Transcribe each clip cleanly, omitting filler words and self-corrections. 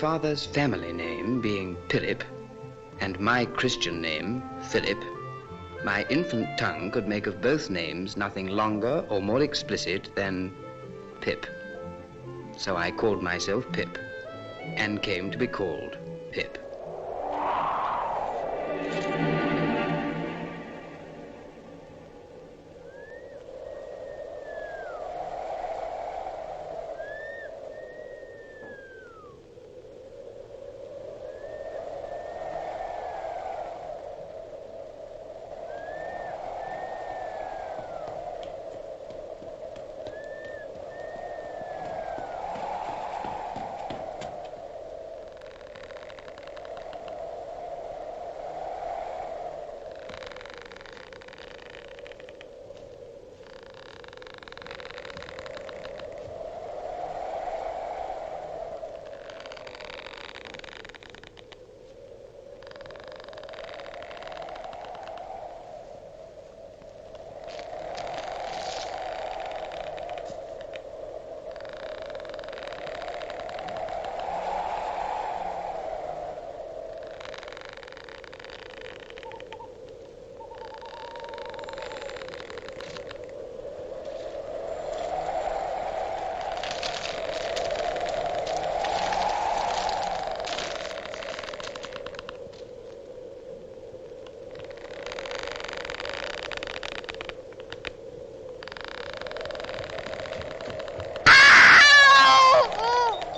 father's family name being Philip, and my Christian name, Philip, my infant tongue could make of both names nothing longer or more explicit than Pip. So I called myself Pip, and came to be called Pip.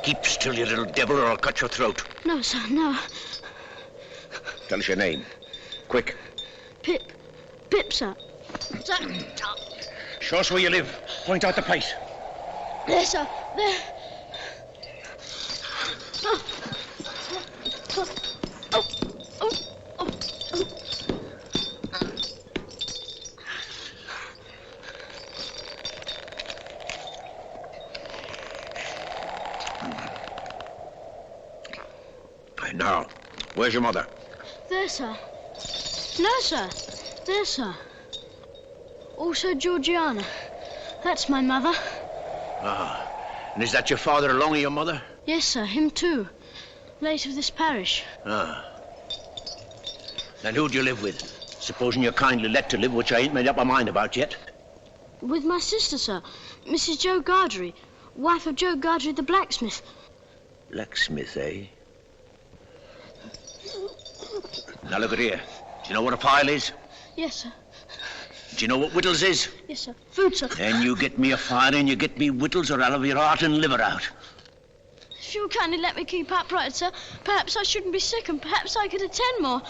Keep still, you little devil, or I'll cut your throat. No, sir, no. Tell us your name. Quick. Pip. Pip, sir. Sir. Show us where you live. Point out the place. There, sir. There. Now, where's your mother? There, sir. No, sir. There, sir. Also Georgiana. That's my mother. Ah, and is that your father along with your mother? Yes, sir, him too. Late of this parish. Ah. Then who do you live with? Supposing you're kindly let to live, which I ain't made up my mind about yet. With my sister, sir. Mrs. Joe Gargery, wife of Joe Gargery the blacksmith. Blacksmith, eh? Now look at here. Do you know what a file is? Yes, sir. Do you know what whittles is? Yes, sir. Food, sir. Then you get me a file and you get me whittles, or I'll have your heart and liver out. If you'll kindly let me keep upright, sir, perhaps I shouldn't be sick and perhaps I could attend more.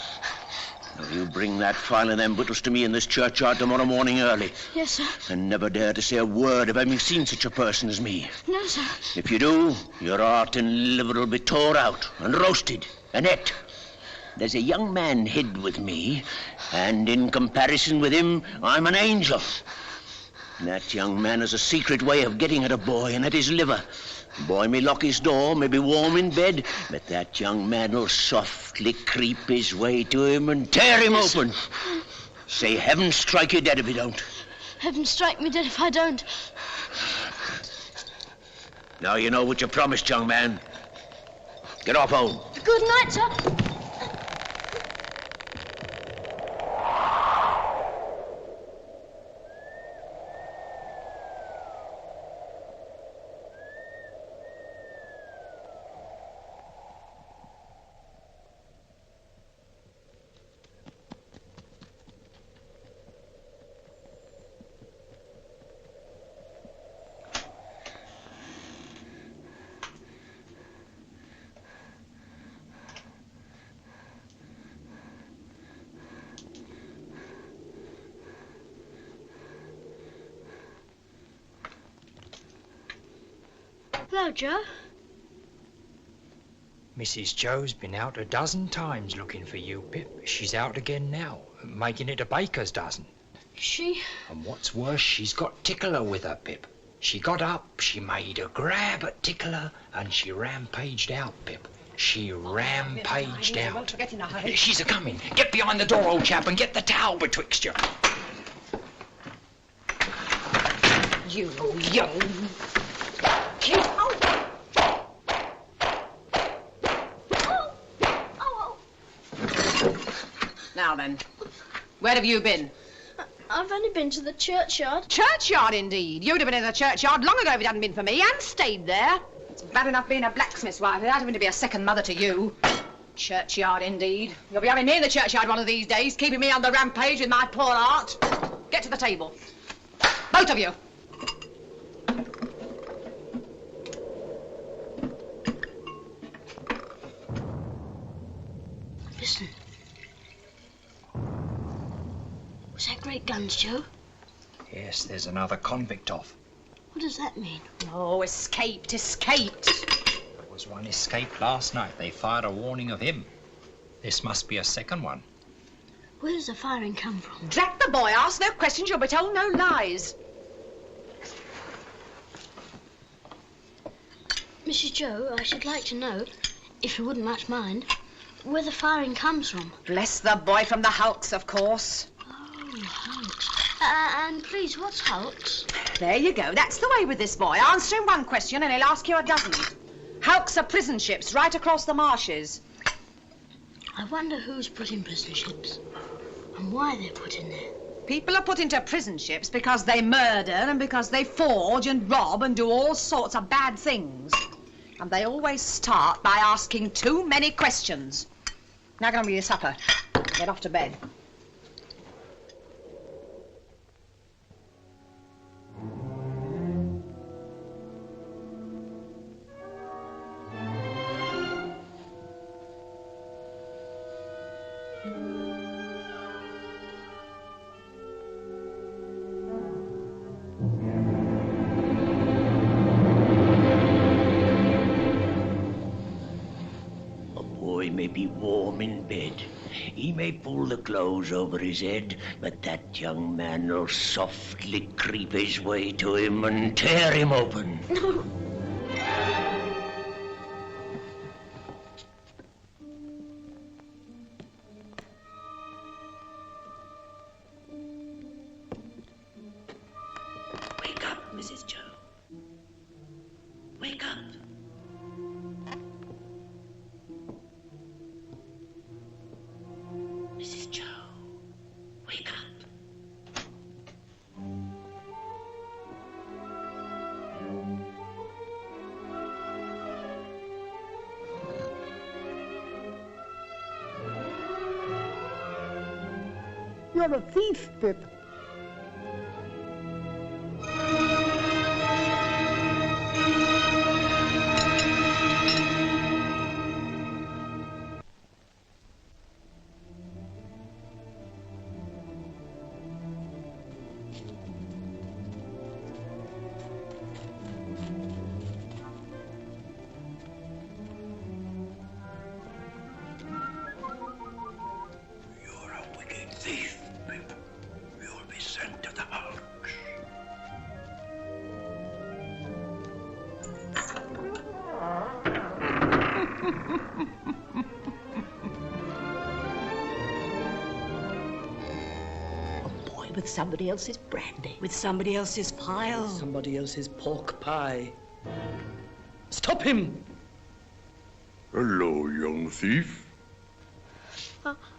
Now you bring that file and them whittles to me in this churchyard tomorrow morning early. Yes, sir. And never dare to say a word of having seen such a person as me. No, sir. If you do, your heart and liver will be tore out and roasted and ate. There's a young man hid with me, and in comparison with him, I'm an angel. And that young man has a secret way of getting at a boy and at his liver. Boy may lock his door, may be warm in bed, but that young man will softly creep his way to him and tear him open. Say, heaven strike you dead if you don't. Heaven strike me dead if I don't. Now you know what you promised, young man. Get off home. Good night, sir. Hello, Joe. Mrs. Joe's been out a dozen times looking for you, Pip. She's out again now, making it a baker's dozen. She? And what's worse, she's got Tickler with her, Pip. She got up, she made a grab at Tickler, and she rampaged out, Pip. She rampaged out. She's a-coming. Get behind the door, old chap, and get the towel betwixt you. You young... Get out! Now then, where have you been? I've only been to the churchyard. Churchyard, indeed. You'd have been in the churchyard long ago if it hadn't been for me, and stayed there. It's bad enough being a blacksmith's wife without having to be a second mother to you. Churchyard, indeed. You'll be having me in the churchyard one of these days, keeping me on the rampage with my poor art. Get to the table. Both of you. Listen. Was that great guns, Joe? Yes, there's another convict off. What does that mean? Oh, escaped. There was one escaped last night. They fired a warning of him. This must be a second one. Where does the firing come from? Drat the boy. Ask no questions. You'll be told no lies. Mrs. Joe, I should like to know, if you wouldn't much mind, where the firing comes from. Bless the boy, from the hulks, of course. Oh, Hulks. And please, what's Hulks? There you go. That's the way with this boy. Answer him one question and he'll ask you a dozen. Hulks are prison ships right across the marshes. I wonder who's put in prison ships and why they're put in there. People are put into prison ships because they murder and because they forge and rob and do all sorts of bad things. And they always start by asking too many questions. Now get on with your supper. Get off to bed. May be warm in bed. He may pull the clothes over his head, but that young man will softly creep his way to him and tear him open. Wake up, Mrs. Joe. Wake up. Mrs. Joe, wake up. You're a thief, Pip. Thief, Pip. You'll be sent to the hulks. A boy with somebody else's brandy. With somebody else's pile. Somebody else's pork pie. Stop him! Hello, young thief.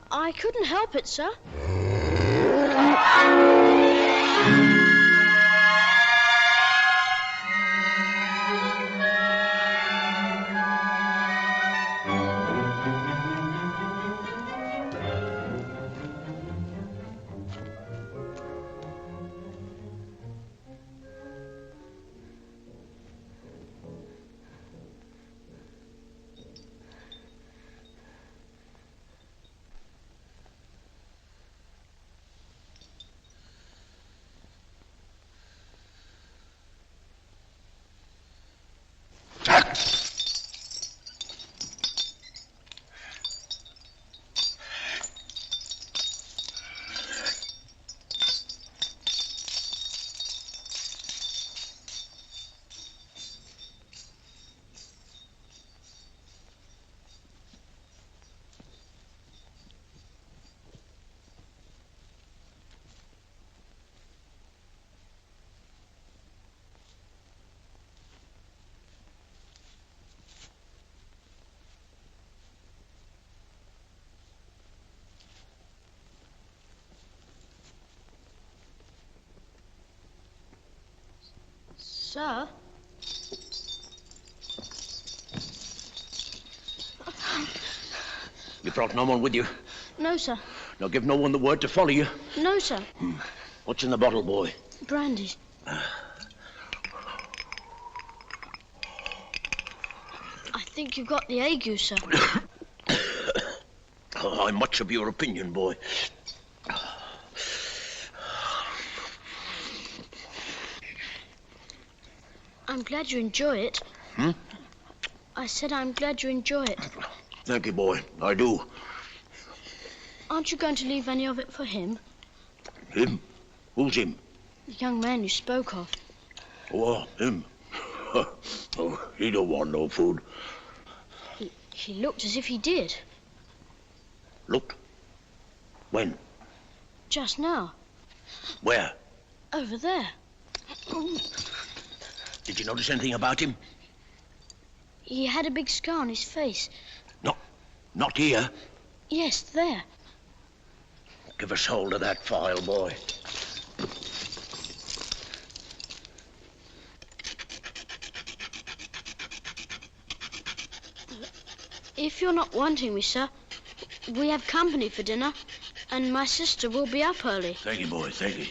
I couldn't help it, sir. Sir? You brought no one with you? No, sir. Now give no one the word to follow you. No, sir. What's in the bottle, boy? Brandy. I think you've got the ague, sir. Oh, I'm much of your opinion, boy. I'm glad you enjoy it. I said I'm glad you enjoy it. Thank you, boy. I do. Aren't you going to leave any of it for him? Him? Who's him? The young man you spoke of. Oh, him. Oh, he don't want no food. He looked as if he did. Looked? When? Just now. Where? Over there. Did you notice anything about him? He had a big scar on his face. No, not here. Yes, there. Give us hold of that file, boy. If you're not wanting me, sir, we have company for dinner, and my sister will be up early. Thank you, boy, thank you.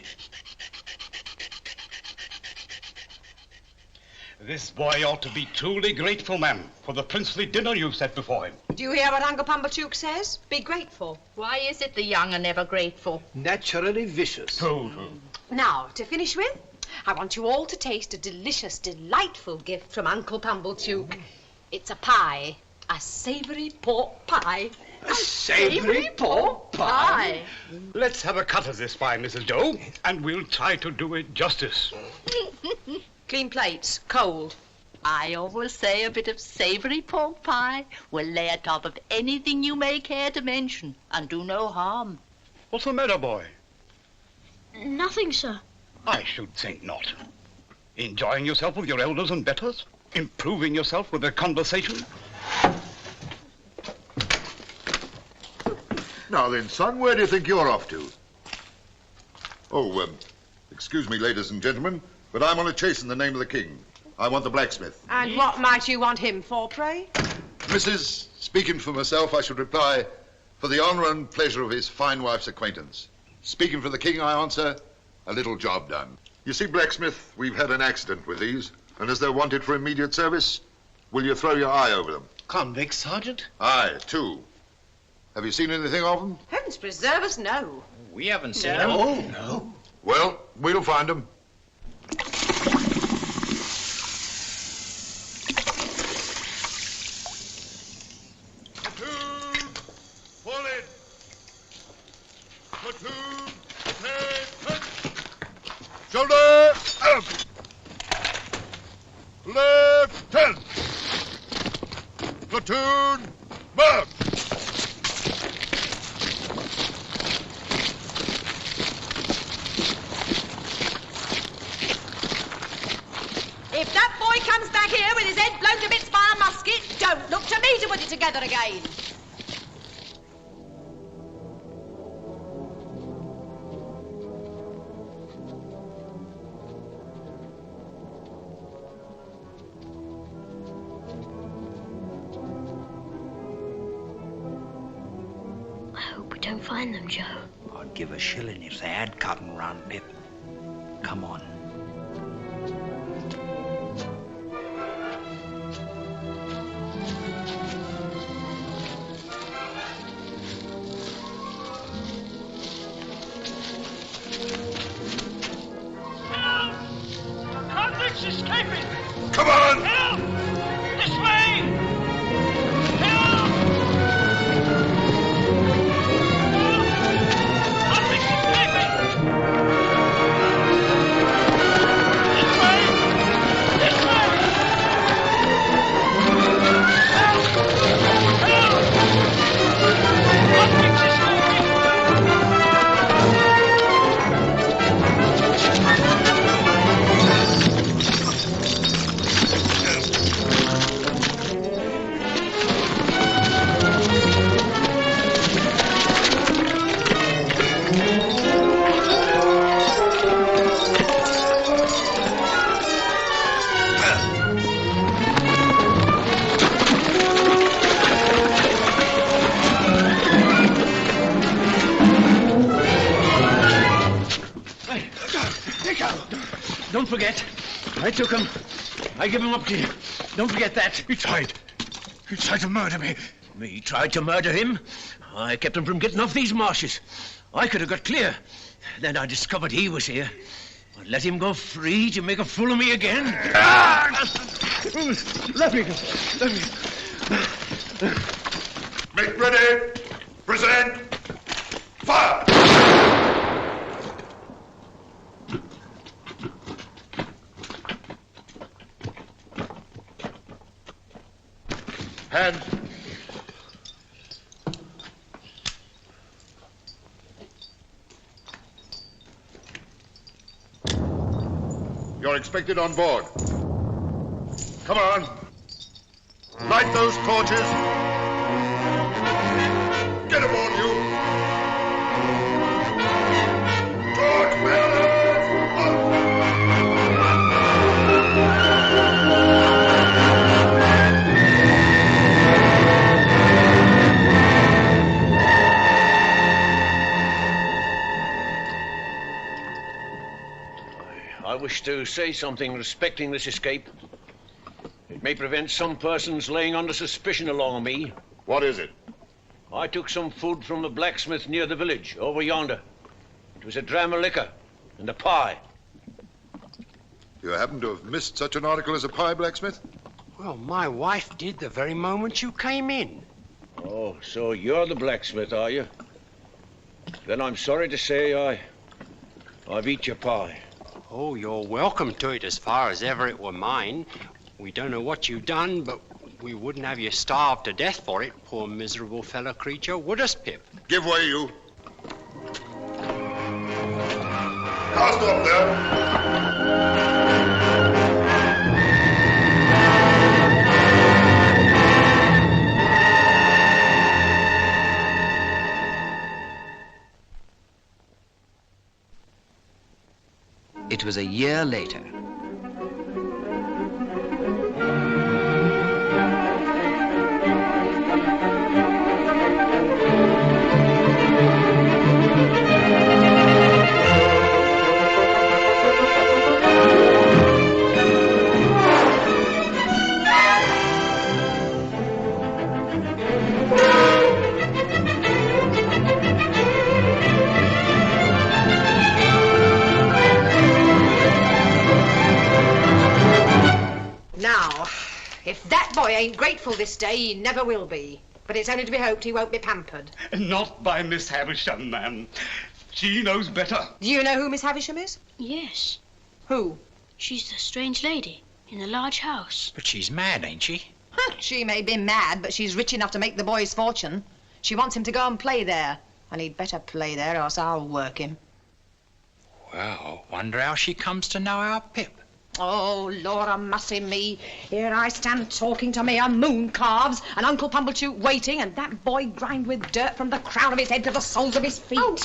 This boy ought to be truly grateful, ma'am, for the princely dinner you've set before him. Do you hear what Uncle Pumblechook says? Be grateful. Why is it the young are never grateful? Naturally vicious. Now, to finish with, I want you all to taste a delicious, delightful gift from Uncle Pumblechook. It's a pie. A savoury pork pie. A savoury pork pie? Let's have a cut of this pie, Mrs. Doe, and we'll try to do it justice. Clean plates, cold. I always say a bit of savoury pork pie will lay atop of anything you may care to mention and do no harm. What's the matter, boy? Nothing, sir. I should think not. Enjoying yourself with your elders and betters? Improving yourself with their conversation? Now then, son, where do you think you're off to? Oh, excuse me, ladies and gentlemen, but I'm on a chase in the name of the king. I want the blacksmith. And what might you want him for, pray? Mrs., speaking for myself, I should reply, for the honour and pleasure of his fine wife's acquaintance. Speaking for the king, I answer, a little job done. You see, blacksmith, we've had an accident with these, and as they're wanted for immediate service, will you throw your eye over them? Convicts, Sergeant? Aye, 2. Have you seen anything of them? Heavens preserve us, no. We haven't seen them. Oh, no. Well, we'll find them. Platoon, fall in. Platoon, prepare, shoulder, out. Left, 10. Platoon, march. If that boy comes back here with his head blown to bits by a musket, don't look to me to put it together again. I hope we don't find them, Joe. I'd give a shilling if they had cotton run, Pip. Come on. Convicts escaping! Come on! Help! This way! Help! Convicts escaping! This way! This way! Help! Help! Convicts escaping! Don't forget, I took him. I give him up to you. Don't forget that. He tried to murder me. Me tried to murder him? I kept him from getting off these marshes. I could have got clear. Then I discovered he was here. I let him go free to make a fool of me again. Let me go. Make ready. Present. Fire! Hands. You're expected on board. Come on. Light those torches. Get aboard, you. Torch bearers, up. I wish to say something respecting this escape. It may prevent some persons laying under suspicion along me. What is it? I took some food from the blacksmith near the village, over yonder. It was a dram of liquor and a pie. You happen to have missed such an article as a pie, blacksmith? Well, my wife did the very moment you came in. Oh, so you're the blacksmith, are you? Then I'm sorry to say I've eat your pie. Oh, you're welcome to it as far as ever it were mine. We don't know what you've done, but we wouldn't have you starved to death for it, poor miserable fellow creature, would us, Pip? Give way, you. Now stop there. It was a year later. If that boy ain't grateful this day, he never will be. But it's only to be hoped he won't be pampered. Not by Miss Havisham, ma'am. She knows better. Do you know who Miss Havisham is? Yes. Who? She's the strange lady in the large house. But she's mad, ain't she? She may be mad, but she's rich enough to make the boy's fortune. She wants him to go and play there. And he'd better play there, or else I'll work him. Well, wonder how she comes to know our Pip. Oh, Laura mussy me. Here I stand talking to me a moon calves, and Uncle Pumblechook waiting, and that boy grimed with dirt from the crown of his head to the soles of his feet. Oh.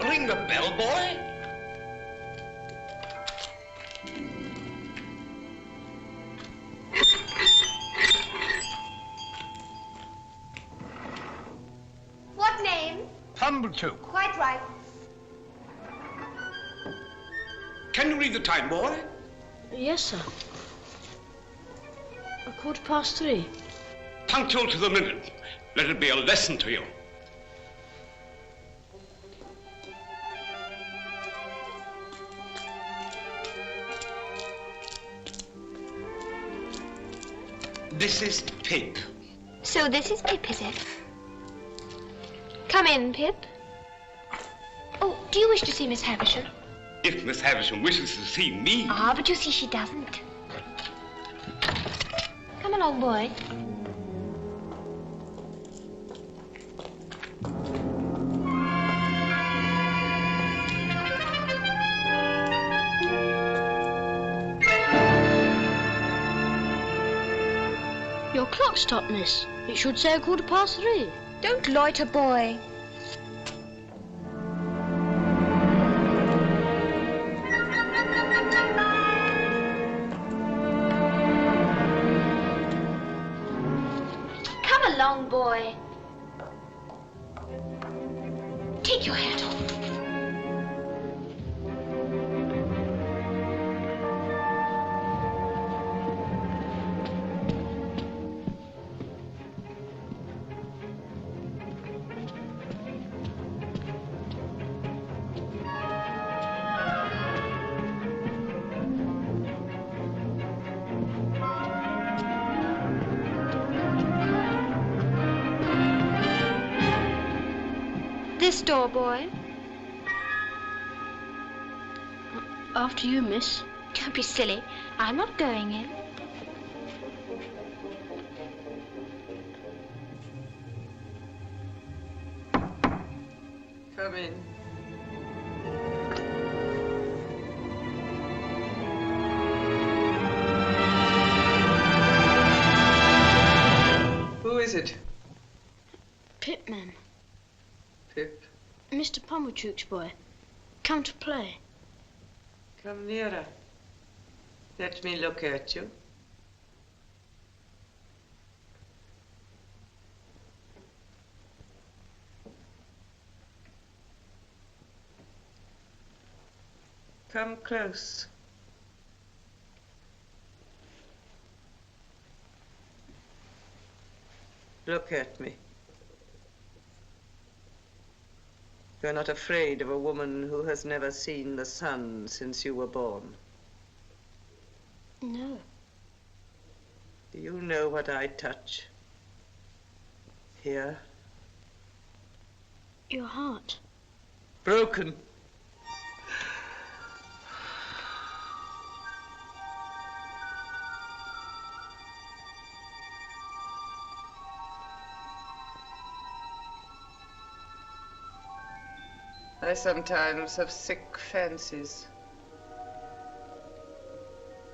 Ring the bell, boy. What name? Pumblechook. Quite right. Can you read the time, boy? Yes, sir. 3:15. Punctual to the minute. Let it be a lesson to you. This is Pip. So this is Pip, is it? Come in, Pip. Oh, do you wish to see Miss Havisham? If Miss Havisham wishes to see me... Ah, but you see she doesn't. Come along, boy. Your clock stopped, miss. It should say 3:15. Don't loiter, boy. Come along, boy. Take your hat off. This door, boy. After you, miss. Don't be silly. I'm not going in. Come in. Who is it? Pip, ma'am. Pip. Mr. Pumblechook's boy. Come to play. Come nearer. Let me look at you. Come close. Look at me. You're not afraid of a woman who has never seen the sun since you were born. No. Do you know what I touch? Here? Your heart. Broken. I sometimes have sick fancies.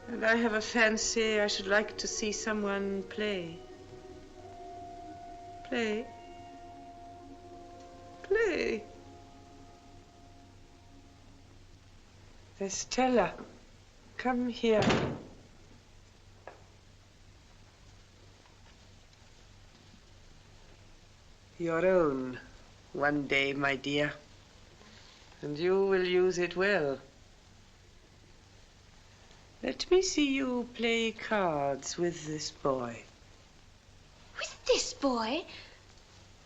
And I have a fancy I should like to see someone play. Play. Play. Estella, come here. Your own, one day, my dear. And you will use it well. Let me see you play cards with this boy. With this boy?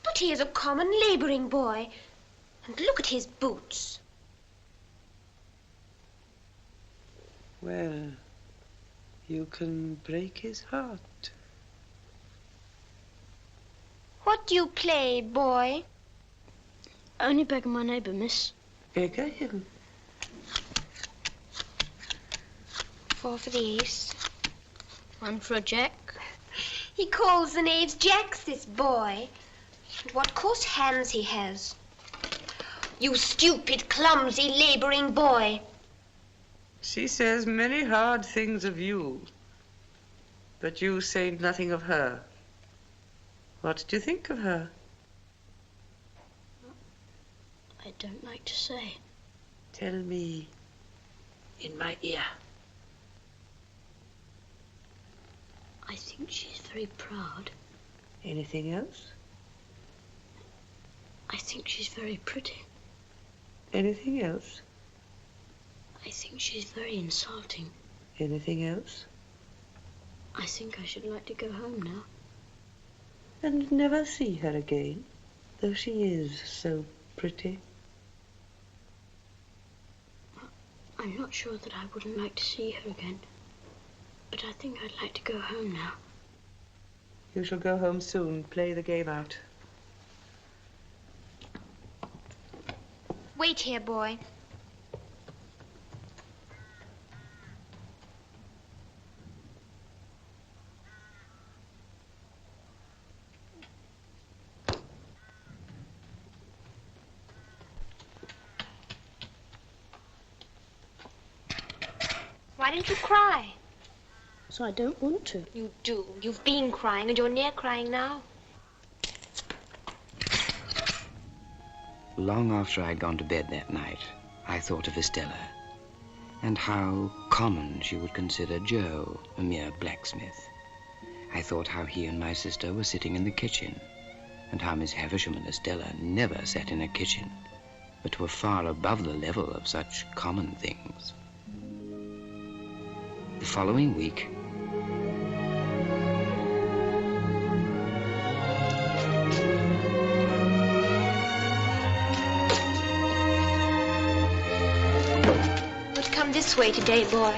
But he is a common laboring boy. And look at his boots. Well, you can break his heart. What do you play, boy? Only begging my neighbour, miss. Beggar him. 4 for the ace. 1 for a jack. He calls the knaves jacks, this boy. And what coarse hands he has. You stupid, clumsy, laboring boy. She says many hard things of you, but you say nothing of her. What do you think of her? I don't like to say. Tell me in my ear. I think she's very proud. Anything else? I think she's very pretty. Anything else? I think she's very insulting. Anything else? I think I should like to go home now. And never see her again, though she is so pretty. I'm not sure that I wouldn't like to see her again, but I think I'd like to go home now. You shall go home soon. Play the game out. Wait here, boy. Why don't you cry? So I don't want to. You do. You've been crying and you're near crying now. Long after I'd gone to bed that night, I thought of Estella and how common she would consider Joe, a mere blacksmith. I thought how he and my sister were sitting in the kitchen, and how Miss Havisham and Estella never sat in a kitchen, but were far above the level of such common things. The following week, We'll come this way today, boy.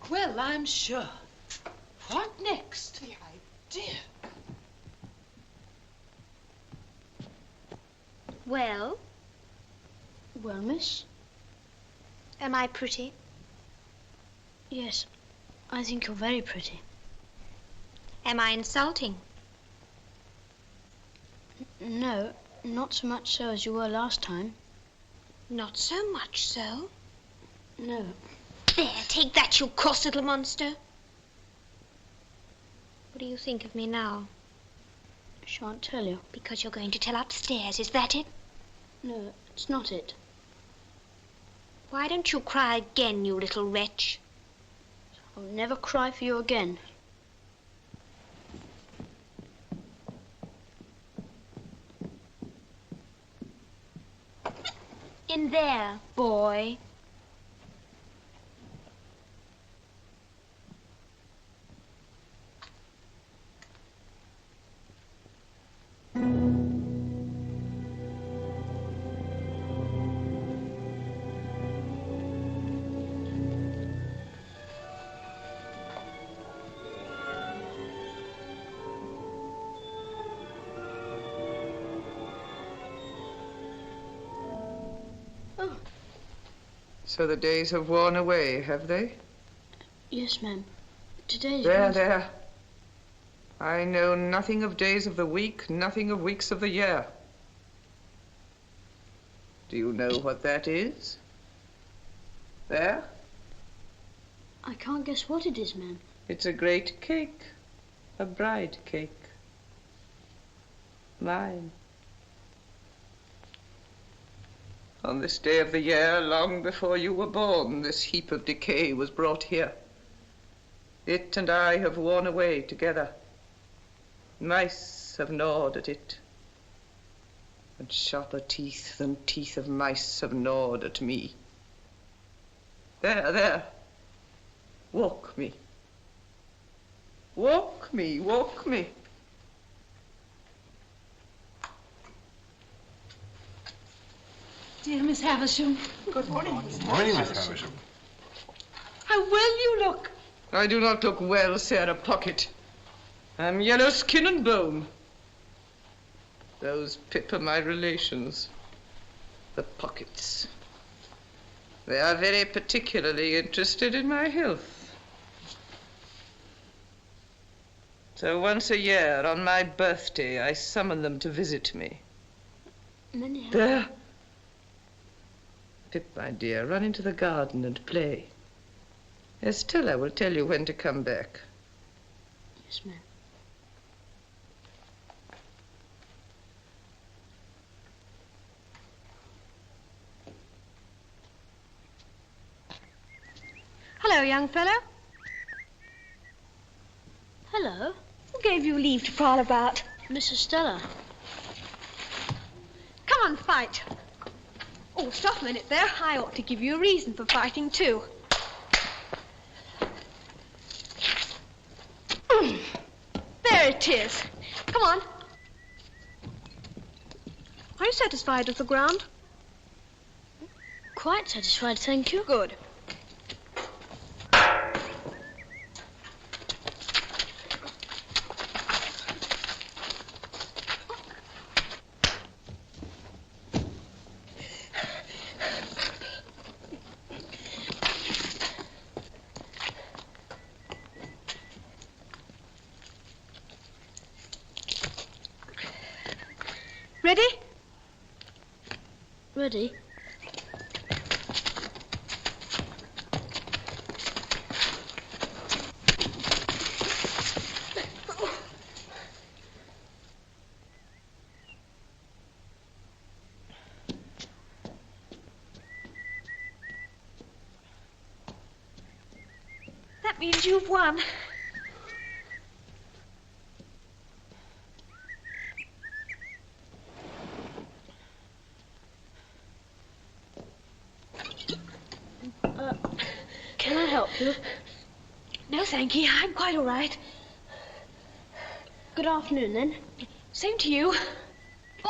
Well, I'm sure. What next? The idea. Well? Well, miss? Am I pretty? Yes, I think you're very pretty. Am I insulting? No, not so much so as you were last time. Not so much so. No. There, take that, you cross little monster. What do you think of me now? I shan't tell you. Because you're going to tell upstairs, is that it? No, it's not it. Why don't you cry again, you little wretch? I'll never cry for you again. In there, boy. So the days have worn away, have they? Yes, ma'am. Today's... There. I know nothing of days of the week, nothing of weeks of the year. Do you know what that is? There? I can't guess what it is, ma'am. It's a great cake. A bride cake. Mine. On this day of the year, long before you were born, this heap of decay was brought here. It and I have worn away together. Mice have gnawed at it. And sharper teeth than teeth of mice have gnawed at me. There. Walk me. Walk me. Dear Miss Havisham. Good morning, Miss Good morning, Miss Havisham. How well you look. I do not look well, Sarah Pocket. I'm yellow skin and bone. Those Pip are my relations, the Pockets. They are very particularly interested in my health. So once a year, on my birthday, I summon them to visit me. There. Pip, my dear, run into the garden and play. Estella will tell you when to come back. Yes, ma'am. Hello, young fellow. Hello. Who gave you leave to prowl about? Miss Estella. Come on, fight. Oh, stop a minute there. I ought to give you a reason for fighting, too. There it is. Come on. Are you satisfied with the ground? Quite satisfied, thank you. Good. ready? Ready? That means you've won. Can I help you? No, thank you. I'm quite all right. Good afternoon, then. Same to you. Boy!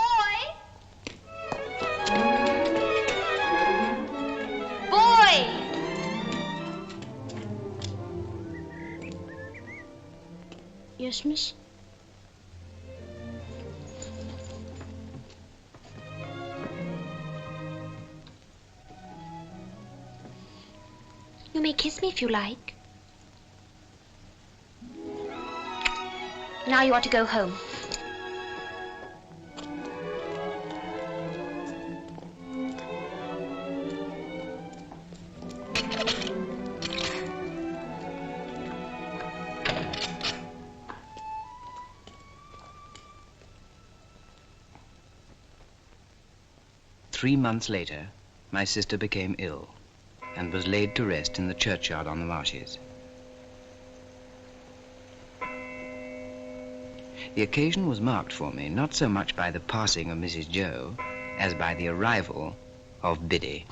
Yes, miss? You may kiss me if you like. Now you are to go home. Three months later, my sister became ill and was laid to rest in the churchyard on the marshes. The occasion was marked for me not so much by the passing of Mrs. Joe as by the arrival of Biddy.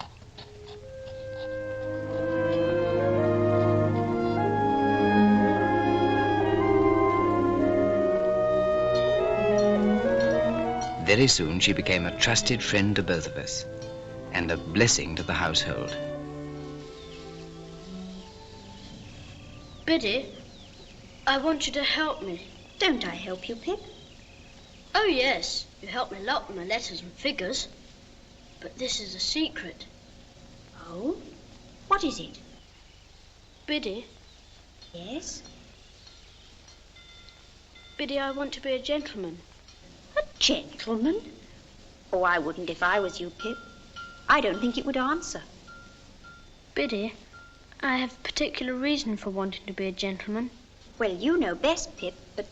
Very soon she became a trusted friend to both of us and a blessing to the household. Biddy, I want you to help me. Don't I help you, Pip? Oh, yes. You help me a lot with my letters and figures. But this is a secret. Oh? What is it? Biddy. Yes? Biddy, I want to be a gentleman. A gentleman? Oh, I wouldn't if I was you, Pip. I don't think it would answer. Biddy, I have a particular reason for wanting to be a gentleman. Well, you know best, Pip, but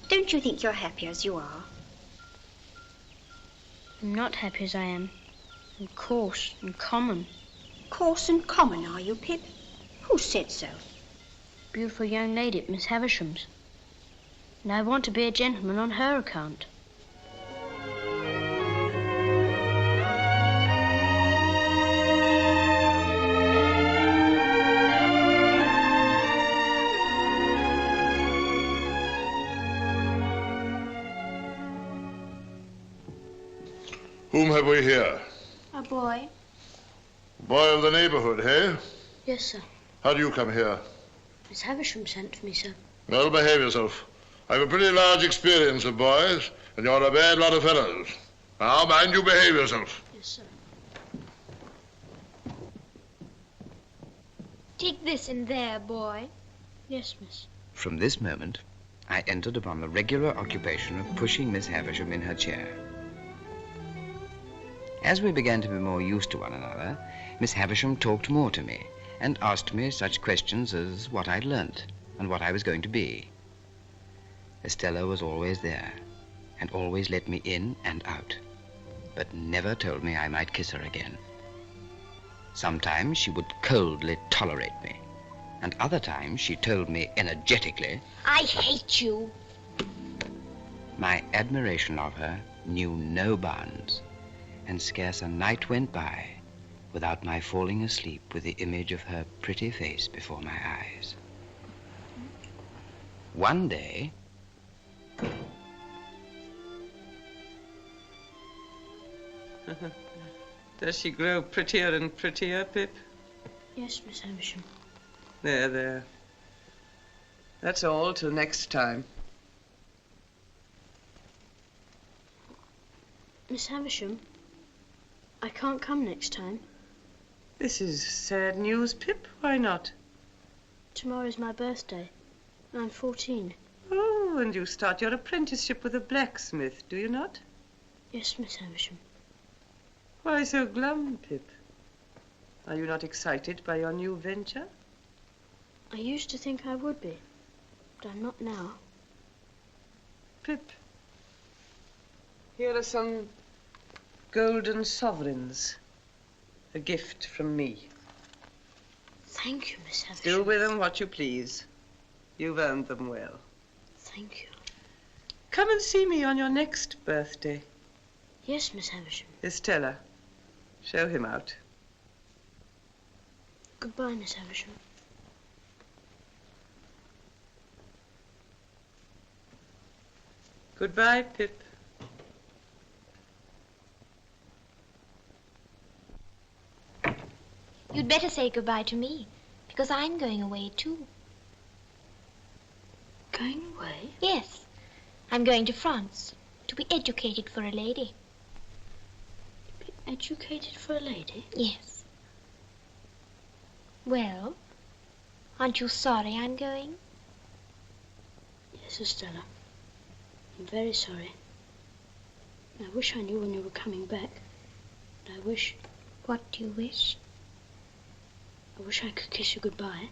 don't you think you're happy as you are? I'm not happy as I am. I'm coarse and common. Coarse and common, are you, Pip? Who said so? Beautiful young lady at Miss Havisham's. And I want to be a gentleman on her account. Whom have we here? A boy. Boy of the neighborhood, hey? Yes, sir. How do you come here? Miss Havisham sent for me, sir. Well, behave yourself. I've a pretty large experience of boys, and you're a bad lot of fellows. Now, mind you behave yourself. Yes, sir. Take this in there, boy. Yes, miss. From this moment, I entered upon the regular occupation of pushing Miss Havisham in her chair. As we began to be more used to one another, Miss Havisham talked more to me and asked me such questions as what I'd learnt and what I was going to be. Estella was always there and always let me in and out, but never told me I might kiss her again. Sometimes she would coldly tolerate me, and other times she told me energetically, I hate you. My admiration of her knew no bounds, and scarce a night went by without my falling asleep with the image of her pretty face before my eyes. One day, Does she grow prettier and prettier, Pip? Yes, Miss Havisham. There. That's all till next time. Miss Havisham, I can't come next time. This is sad news, Pip. Why not? Tomorrow's my birthday. I'm 14. Oh, and you start your apprenticeship with a blacksmith, do you not? Yes, Miss Havisham. Why so glum, Pip? Are you not excited by your new venture? I used to think I would be, but I'm not now. Pip, here are some golden sovereigns. A gift from me. Thank you, Miss Havisham. Do with them what you please. You've earned them well. Thank you. Come and see me on your next birthday. Yes, Miss Havisham. Estella, show him out. Goodbye, Miss Havisham. Goodbye, Pip. You'd better say goodbye to me, because I'm going away too. Going away? Yes. I'm going to France to be educated for a lady. Be educated for a lady? Yes. Well, aren't you sorry I'm going? Yes, Estella. I'm very sorry. I wish I knew when you were coming back. And I wish... What do you wish? I wish I could kiss you goodbye.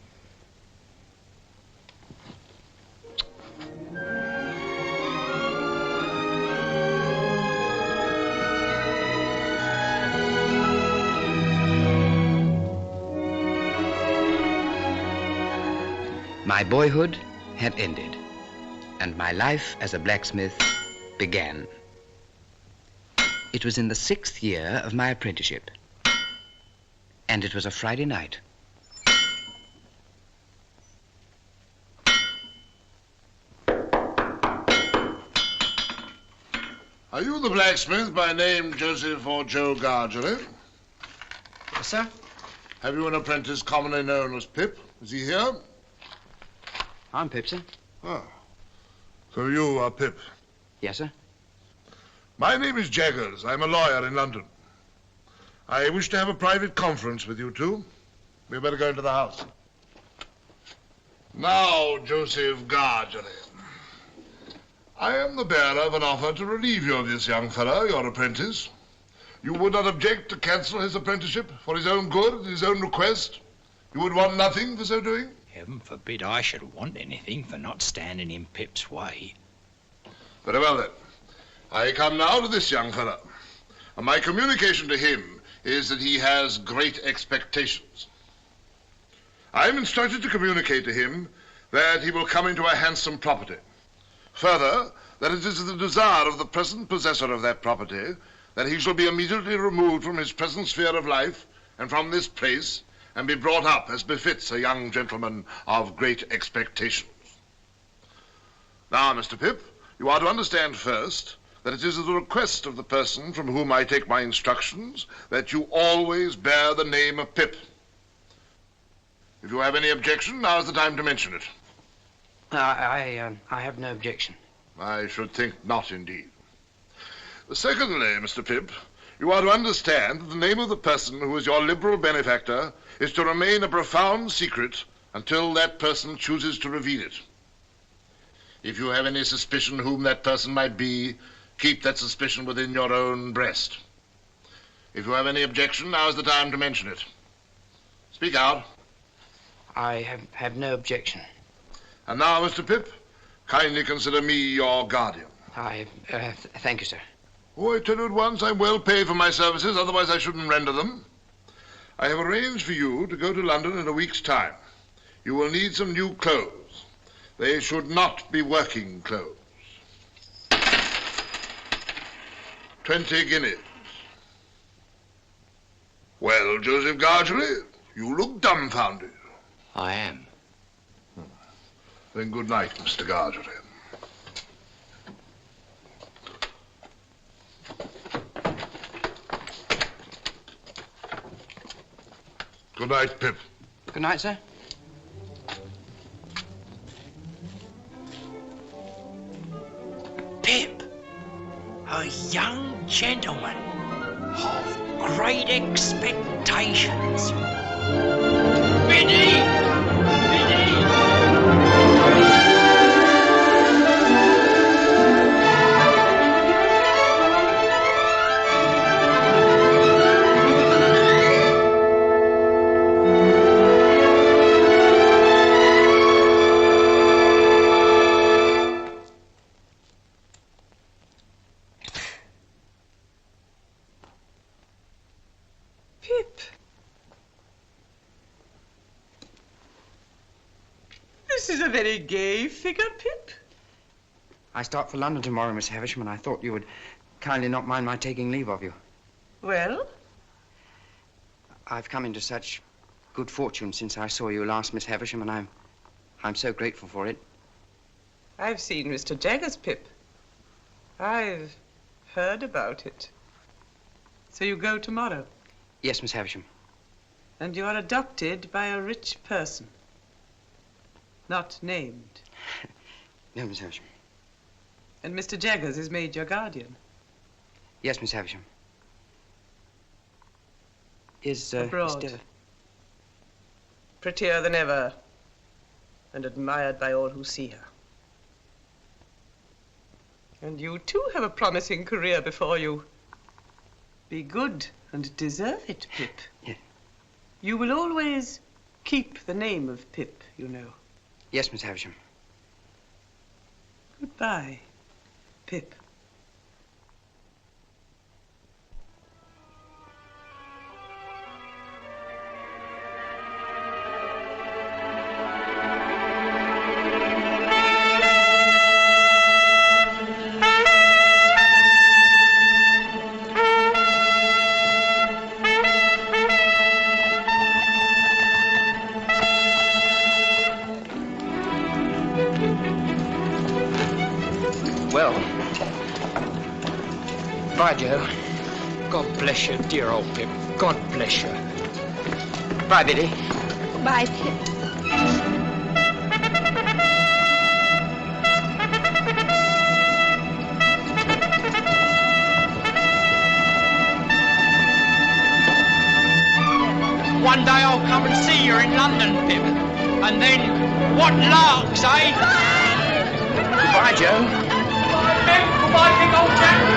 My boyhood had ended, and my life as a blacksmith began. It was in the 6th year of my apprenticeship, and it was a Friday night. Are you the blacksmith by name Joseph or Joe Gargery? Yes, sir. Have you an apprentice commonly known as Pip? Is he here? I'm Pip, sir. Ah. So you are Pip? Yes, sir. My name is Jaggers. I'm a lawyer in London. I wish to have a private conference with you two. We'd better go into the house. Now, Joseph Gargery, I am the bearer of an offer to relieve you of this young fellow, your apprentice. You would not object to cancel his apprenticeship for his own good, at his own request? You would want nothing for so doing? Heaven forbid I should want anything for not standing in Pip's way. Very well, then. I come now to this young fellow. And my communication to him is that he has great expectations. I am instructed to communicate to him that he will come into a handsome property. Further, that it is the desire of the present possessor of that property that he shall be immediately removed from his present sphere of life and from this place and be brought up as befits a young gentleman of great expectations. Now, Mr. Pip, you are to understand first that it is at the request of the person from whom I take my instructions that you always bear the name of Pip. If you have any objection, now is the time to mention it. I have no objection. I should think not, indeed. Secondly, Mr. Pip, you are to understand that the name of the person who is your liberal benefactor is to remain a profound secret until that person chooses to reveal it. If you have any suspicion whom that person might be, keep that suspicion within your own breast. If you have any objection, now is the time to mention it. Speak out. I have no objection. And now, Mr. Pip, kindly consider me your guardian. Thank you, sir. Oh, I tell you at once, I'm well paid for my services, otherwise I shouldn't render them. I have arranged for you to go to London in a week's time. You will need some new clothes. They should not be working clothes. 20 guineas. Well, Joseph Gargery, you look dumbfounded. I am. Then good night, Mr. Gargery. Good night, Pip. Good night, sir. Pip, a young gentleman of great expectations. Biddy! Biddy! This is a very gay figure, Pip. I start for London tomorrow, Miss Havisham, and I thought you would kindly not mind my taking leave of you. Well? I've come into such good fortune since I saw you last, Miss Havisham, and I'm so grateful for it. I've seen Mr. Jaggers, Pip. I've heard about it. So you go tomorrow? Yes, Miss Havisham. And you are adopted by a rich person. Not named. No, Miss Havisham. And Mr. Jaggers is made your guardian? Yes, Miss Havisham. Is, abroad. Mr. Prettier than ever, and admired by all who see her. And you, too, have a promising career before you. Be good and deserve it, Pip. Yeah. You will always keep the name of Pip, you know. Yes, Miss Havisham. Goodbye, Pip. Well, bye, Joe. God bless you, dear old Pip. God bless you. Bye, Biddy. Bye, Pip. One day I'll come and see you in London, Pip. And then, what larks, eh? Goodbye, Joe. Goodbye, Pip. Goodbye, big old chap.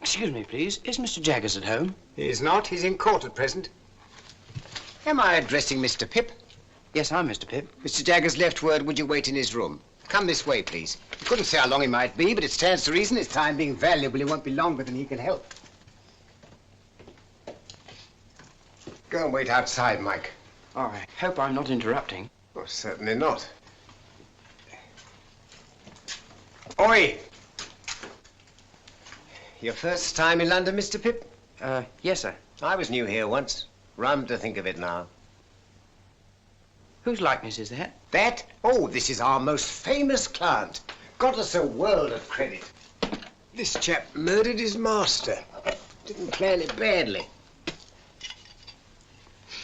Excuse me, please. Is Mr. Jaggers at home? He is not. He's in court at present. Am I addressing Mr. Pip? Yes, I'm Mr. Pip. Mr. Jaggers left word, would you wait in his room? Come this way, please. He couldn't say how long he might be, but it stands to reason his time being valuable, he won't be longer than he can help. Go and wait outside, Mike. All right. Hope I'm not interrupting. Oh, certainly not. Oi! Your first time in London, Mr. Pip? Yes, sir. I was new here once. Rum to think of it now. Whose likeness is that? That? Oh, this is our most famous client. Got us a world of credit. This chap murdered his master. Didn't plan it badly.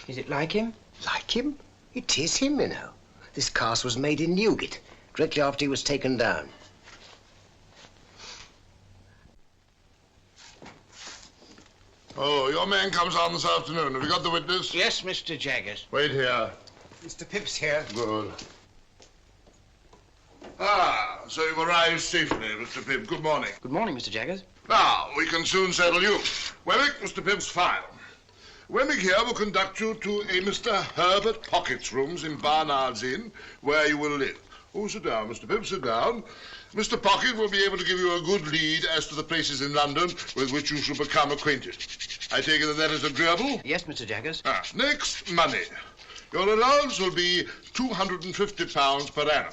Is it like him? Like him? It is him, you know. This cast was made in Newgate, directly after he was taken down. Oh, your man comes on this afternoon. Have you got the witness? Yes, Mr. Jaggers. Wait here. Mr. Pip's here. Good. Ah, so you've arrived safely, Mr. Pip. Good morning. Good morning, Mr. Jaggers. Now, we can soon settle you. Wemmick, Mr. Pip's file. Wemmick here will conduct you to a Mr. Herbert Pocket's rooms in Barnard's Inn, where you will live. Oh, sit down, Mr. Pip, sit down. Mr. Pocket will be able to give you a good lead as to the places in London with which you shall become acquainted. I take it that is agreeable? Yes, Mr. Jaggers. Next, money. Your allowance will be £250 per annum,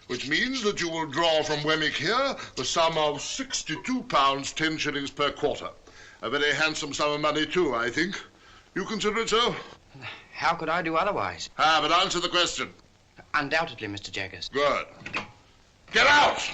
which means that you will draw from Wemmick here the sum of £62, 10 shillings per quarter. A very handsome sum of money, too, I think. You consider it so? How could I do otherwise? But answer the question. Undoubtedly, Mr. Jaggers. Good. Get out!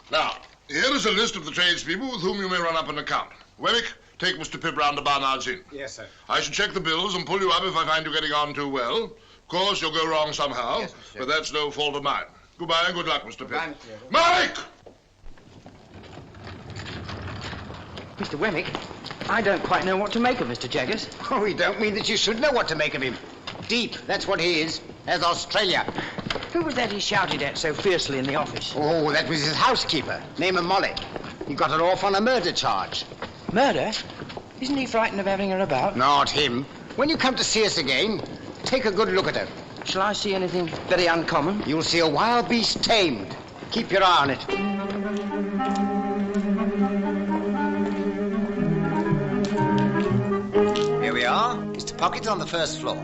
Now, here is a list of the tradespeople with whom you may run up an account. Wemmick, take Mr. Pip round to Barnard's Inn. Yes, sir. I shall check the bills and pull you up if I find you getting on too well. Of course, you'll go wrong somehow, yes, but that's no fault of mine. Goodbye and good luck, Mr. Goodbye, Pip. Mike! Mr. Wemmick, I don't quite know what to make of Mr. Jaggers. Oh, we don't mean that you should know what to make of him. Deep, that's what he is. As Australia. Who was that he shouted at so fiercely in the office? Oh, that was his housekeeper, name of Molly. He got her off on a murder charge. Murder? Isn't he frightened of having her about? Not him. When you come to see us again, take a good look at her. Shall I see anything very uncommon? You'll see a wild beast tamed. Keep your eye on it. Here we are. Mr. Pocket on the first floor.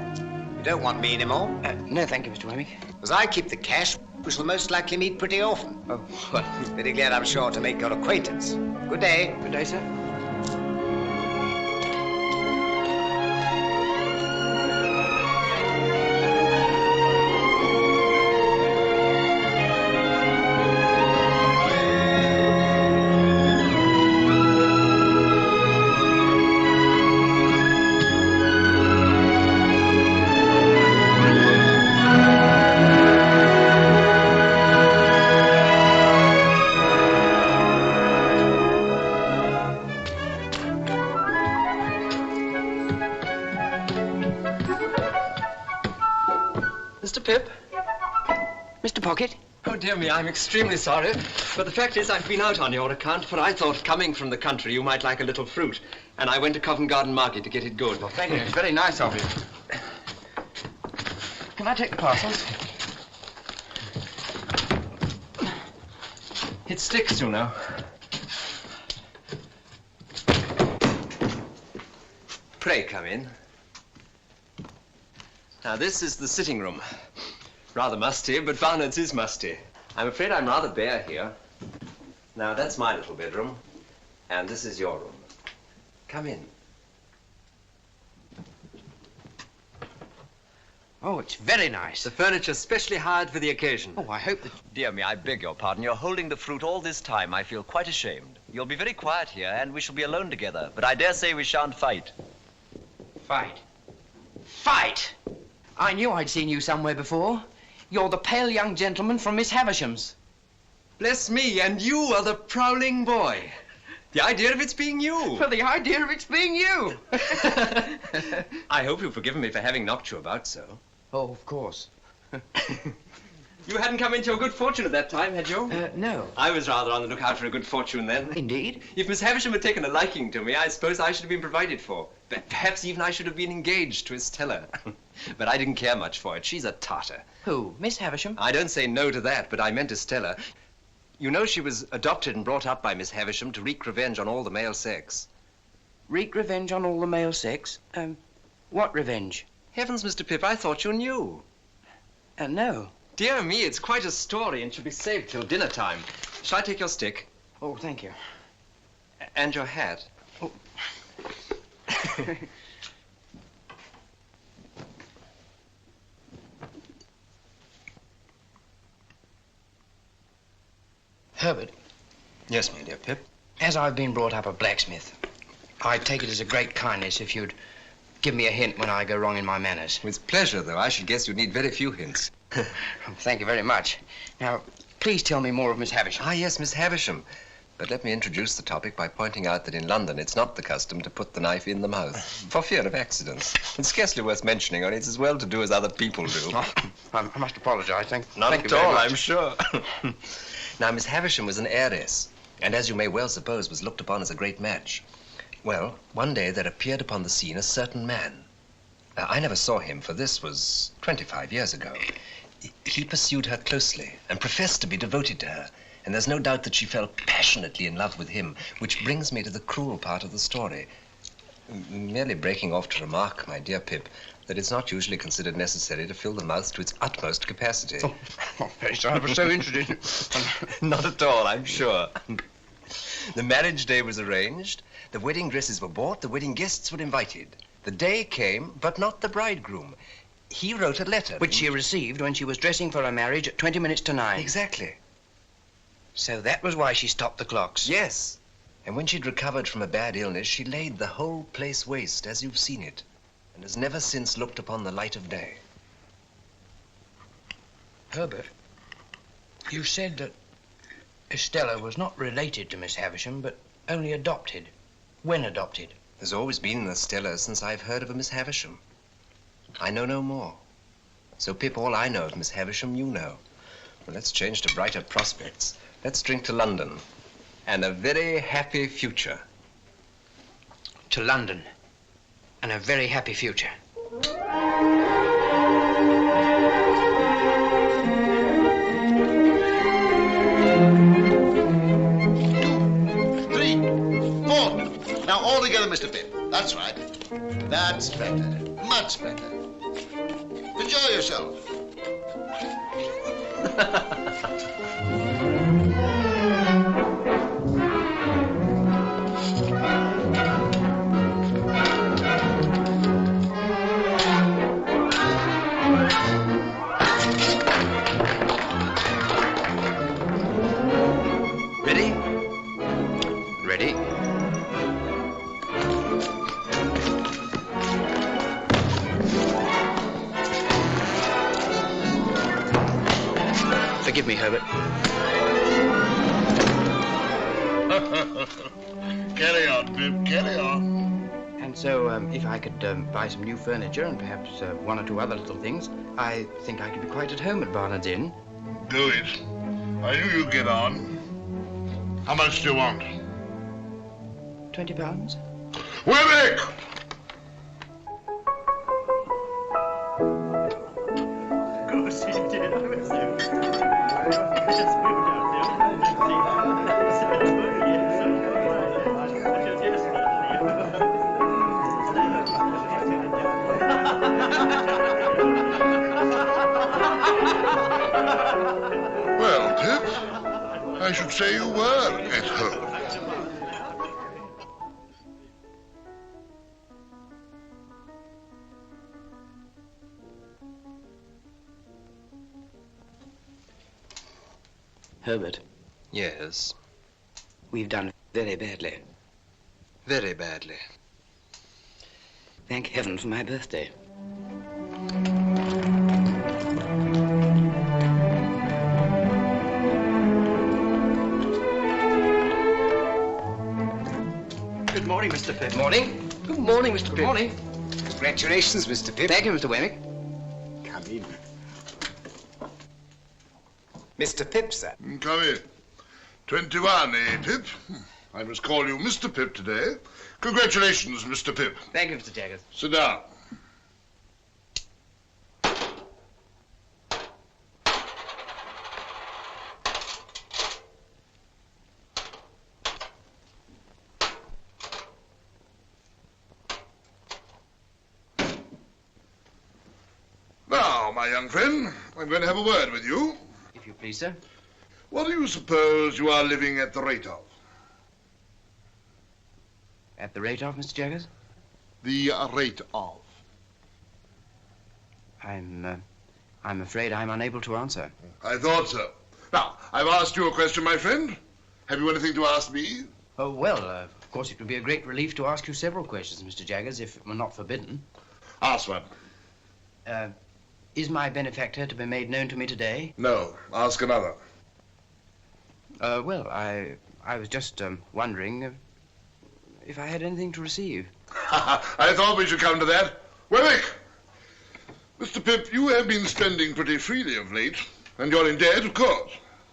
You don't want me anymore? No, thank you, Mr. Wemmick. As I keep the cash, we shall most likely meet pretty often. Oh, well. Very glad, I'm sure, to make your acquaintance. Good day. Good day, sir. Mr. Pip? Mr. Pocket? Oh, dear me, I'm extremely sorry. But the fact is, I've been out on your account, for I thought, coming from the country, you might like a little fruit. And I went to Covent Garden Market to get it good. Well, thank you. It's very nice of you. Can I take the parcels? It sticks, you know. Pray come in. Now, this is the sitting room. Rather musty, but Barnard's is musty. I'm afraid I'm rather bare here. Now, that's my little bedroom, and this is your room. Come in. Oh, it's very nice. The furniture's specially hired for the occasion. Oh, I hope that... Dear me, I beg your pardon. You're holding the fruit all this time. I feel quite ashamed. You'll be very quiet here, and we shall be alone together. But I dare say we shan't fight. Fight? Fight? I knew I'd seen you somewhere before. You're the pale young gentleman from Miss Havisham's. Bless me, and you are the prowling boy. The idea of it's being you. Well, the idea of it's being you. I hope you've forgiven me for having knocked you about so. Oh, of course. You hadn't come into your good fortune at that time, had you? No. I was rather on the lookout for a good fortune then. Indeed? If Miss Havisham had taken a liking to me, I suppose I should have been provided for. But perhaps even I should have been engaged to Estella. But I didn't care much for it. She's a tartar. Who? Miss Havisham? I don't say no to that, but I meant Estella. You know she was adopted and brought up by Miss Havisham to wreak revenge on all the male sex. Wreak revenge on all the male sex? What revenge? Heavens, Mr. Pip, I thought you knew. No. Dear me, it's quite a story and should be saved till dinner time. Shall I take your stick? Oh, thank you. And your hat. Oh. Herbert. Yes, my dear Pip. As I've been brought up a blacksmith, I take it as a great kindness if you'd give me a hint when I go wrong in my manners. With pleasure, though. I should guess you'd need very few hints. Thank you very much. Now, please tell me more of Miss Havisham. Ah, yes, Miss Havisham. But let me introduce the topic by pointing out that in London it's not the custom to put the knife in the mouth, for fear of accidents. It's scarcely worth mentioning, only it's as well to do as other people do. I must apologize. Thank Not you at all, very much. I'm sure. Now, Miss Havisham was an heiress, and as you may well suppose, was looked upon as a great match. Well, one day there appeared upon the scene a certain man. I never saw him, for this was 25 years ago. He pursued her closely and professed to be devoted to her, and there's no doubt that she fell passionately in love with him, which brings me to the cruel part of the story. Merely breaking off to remark, my dear Pip, that it's not usually considered necessary to fill the mouth to its utmost capacity. Oh, very sorry. I was so interested. Not at all, I'm sure. The marriage day was arranged, the wedding dresses were bought, the wedding guests were invited. The day came, but not the bridegroom. He wrote a letter. Which she received when she was dressing for her marriage at 20 minutes to 9. Exactly. So that was why she stopped the clocks. Yes. And when she'd recovered from a bad illness, she laid the whole place waste, as you've seen it, and has never since looked upon the light of day. Herbert, you said that Estella was not related to Miss Havisham, but only adopted. When adopted? There's always been an Estella since I've heard of a Miss Havisham. I know no more. So, Pip, all I know of Miss Havisham, you know. Well, let's change to brighter prospects. Let's drink to London and a very happy future. To London and a very happy future. 2, 3, 4. Now all together, Mr. Pip. That's right. That's better. Much better. Enjoy yourself. Ready? Ready. Forgive me, Herbert. Carry on, Pip, carry on. And so, if I could buy some new furniture and perhaps one or two other little things, I think I could be quite at home at Barnard's Inn. Do it. I knew you'd get on. How much do you want? £20? Wemmick! Of course he did. I was Well, Pip, I should say you were at home. Herbert, Yes, we've done very badly. very badly. Thank heaven for my birthday. Good morning, Mr. Pip. Morning. Good morning, Mr. Pip. Good morning. Congratulations, Mr. Pip. Thank you, Mr. Wemmick. Come in. Mr. Pip, sir. Come in. 21, eh, Pip? I must call you Mr. Pip today. Congratulations, Mr. Pip. Thank you, Mr. Jaggers. Sit down. Now, my young friend, I'm going to have a word with you. If you please, sir. What do you suppose you are living at the rate of? At the rate of, Mr. Jaggers? The rate of. I'm afraid I'm unable to answer. I thought so. Now, I've asked you a question, my friend. Have you anything to ask me? Oh, well, of course it would be a great relief to ask you several questions, Mr. Jaggers, if it were not forbidden. Ask one. Is my benefactor to be made known to me today? No. Ask another. Well, I I was just wondering if I had anything to receive. I thought we should come to that. Wemmick! Mr. Pip, you have been spending pretty freely of late, and you're in debt, of course.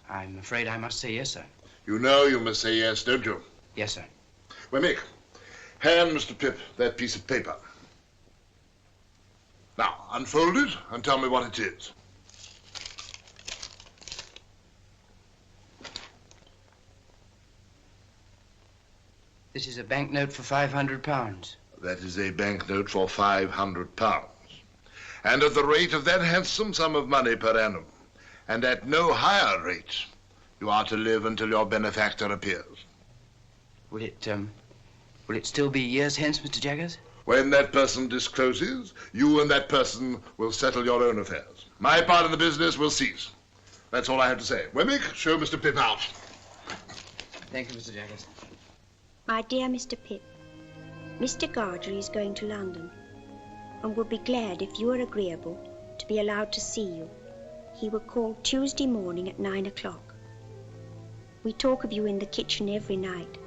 I'm afraid I must say yes, sir. You know you must say yes, don't you? Yes, sir. Wemmick, hand Mr. Pip that piece of paper. Now, unfold it and tell me what it is. This is a banknote for £500. That is a banknote for £500. And at the rate of that handsome sum of money per annum, and at no higher rate, you are to live until your benefactor appears. Will it still be years hence, Mr. Jaggers? When that person discloses, you and that person will settle your own affairs. My part in the business will cease. That's all I have to say. Wemmick, show Mr. Pip out. Thank you, Mr. Jaggers. My dear Mr. Pip, Mr. Gargery is going to London and would be glad if you are agreeable to be allowed to see you. He will call Tuesday morning at 9 o'clock. We talk of you in the kitchen every night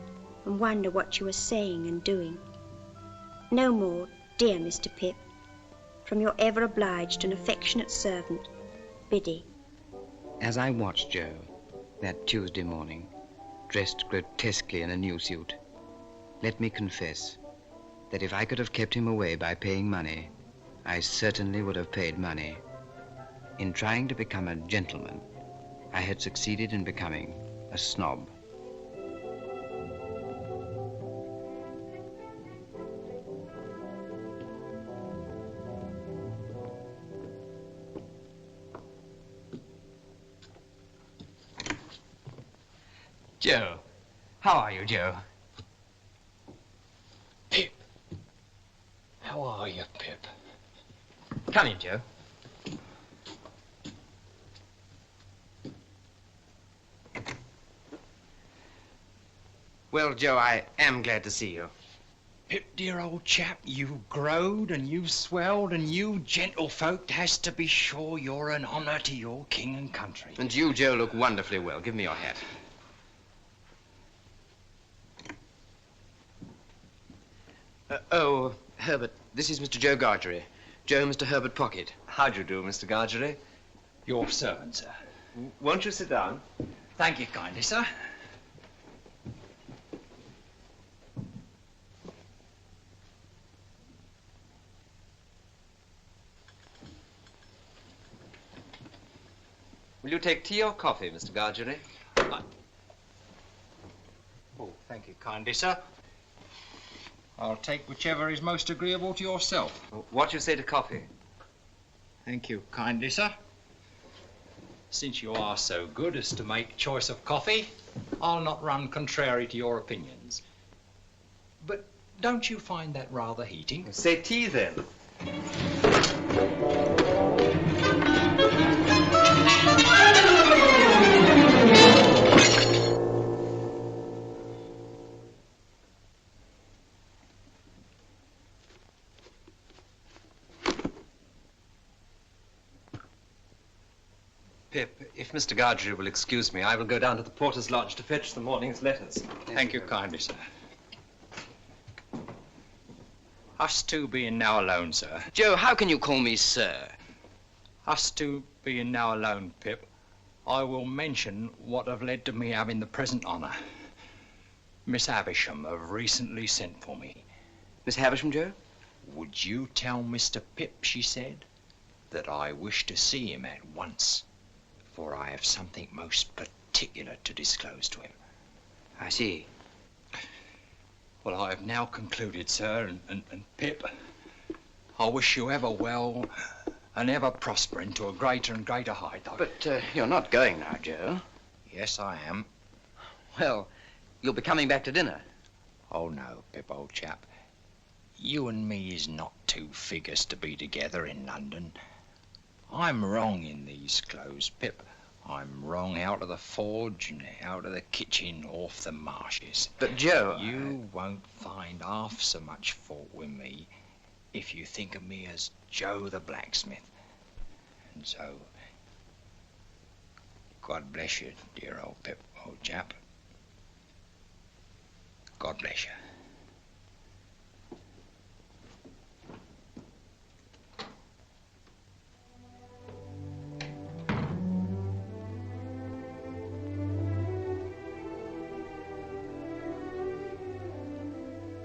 and wonder what you are saying and doing. No more, dear Mr. Pip, from your ever obliged and affectionate servant, Biddy. As I watched Joe that Tuesday morning, dressed grotesquely in a new suit, let me confess that if I could have kept him away by paying money, I certainly would have paid money. In trying to become a gentleman, I had succeeded in becoming a snob. Joe. How are you, Joe? Pip. How are you, Pip? Come in, Joe. Well, Joe, I am glad to see you. Pip, dear old chap, you've growed and you've swelled, and you gentlefolk has to be sure you're an honour to your king and country. And you, Joe, look wonderfully well. Give me your hat. Oh, Herbert, this is Mr. Joe Gargery. Joe, Mr. Herbert Pocket. How do you do, Mr. Gargery? Your servant, sir. Won't you sit down? Thank you kindly, sir. Will you take tea or coffee, Mr. Gargery? Oh, thank you kindly, sir. I'll take whichever is most agreeable to yourself. What do you say to coffee? Thank you kindly, sir. Since you are so good as to make choice of coffee, I'll not run contrary to your opinions. But don't you find that rather heating? Say tea, then. Pip, if Mr. Gargery will excuse me, I will go down to the porter's lodge to fetch the morning's letters. Thank you kindly, sir. Us two being now alone, sir. Joe, how can you call me sir? Us two being now alone, Pip, I will mention what have led to me having the present honour. Miss Havisham have recently sent for me. Miss Havisham, Joe? Would you tell Mr. Pip, she said, that I wish to see him at once, for I have something most particular to disclose to him. I see. Well, I have now concluded, sir, and Pip, I wish you ever well and ever prospering to a greater and greater height. But you're not going now, Joe. Yes, I am. Well, you'll be coming back to dinner. Oh, no, Pip, old chap. You and me is not two figures to be together in London. I'm wrong in these clothes, Pip. I'm wrong out of the forge and out of the kitchen off the marshes. But, Joe... You won't find half so much fault with me if you think of me as Joe the blacksmith. And so, God bless you, dear old Pip, old chap. God bless you.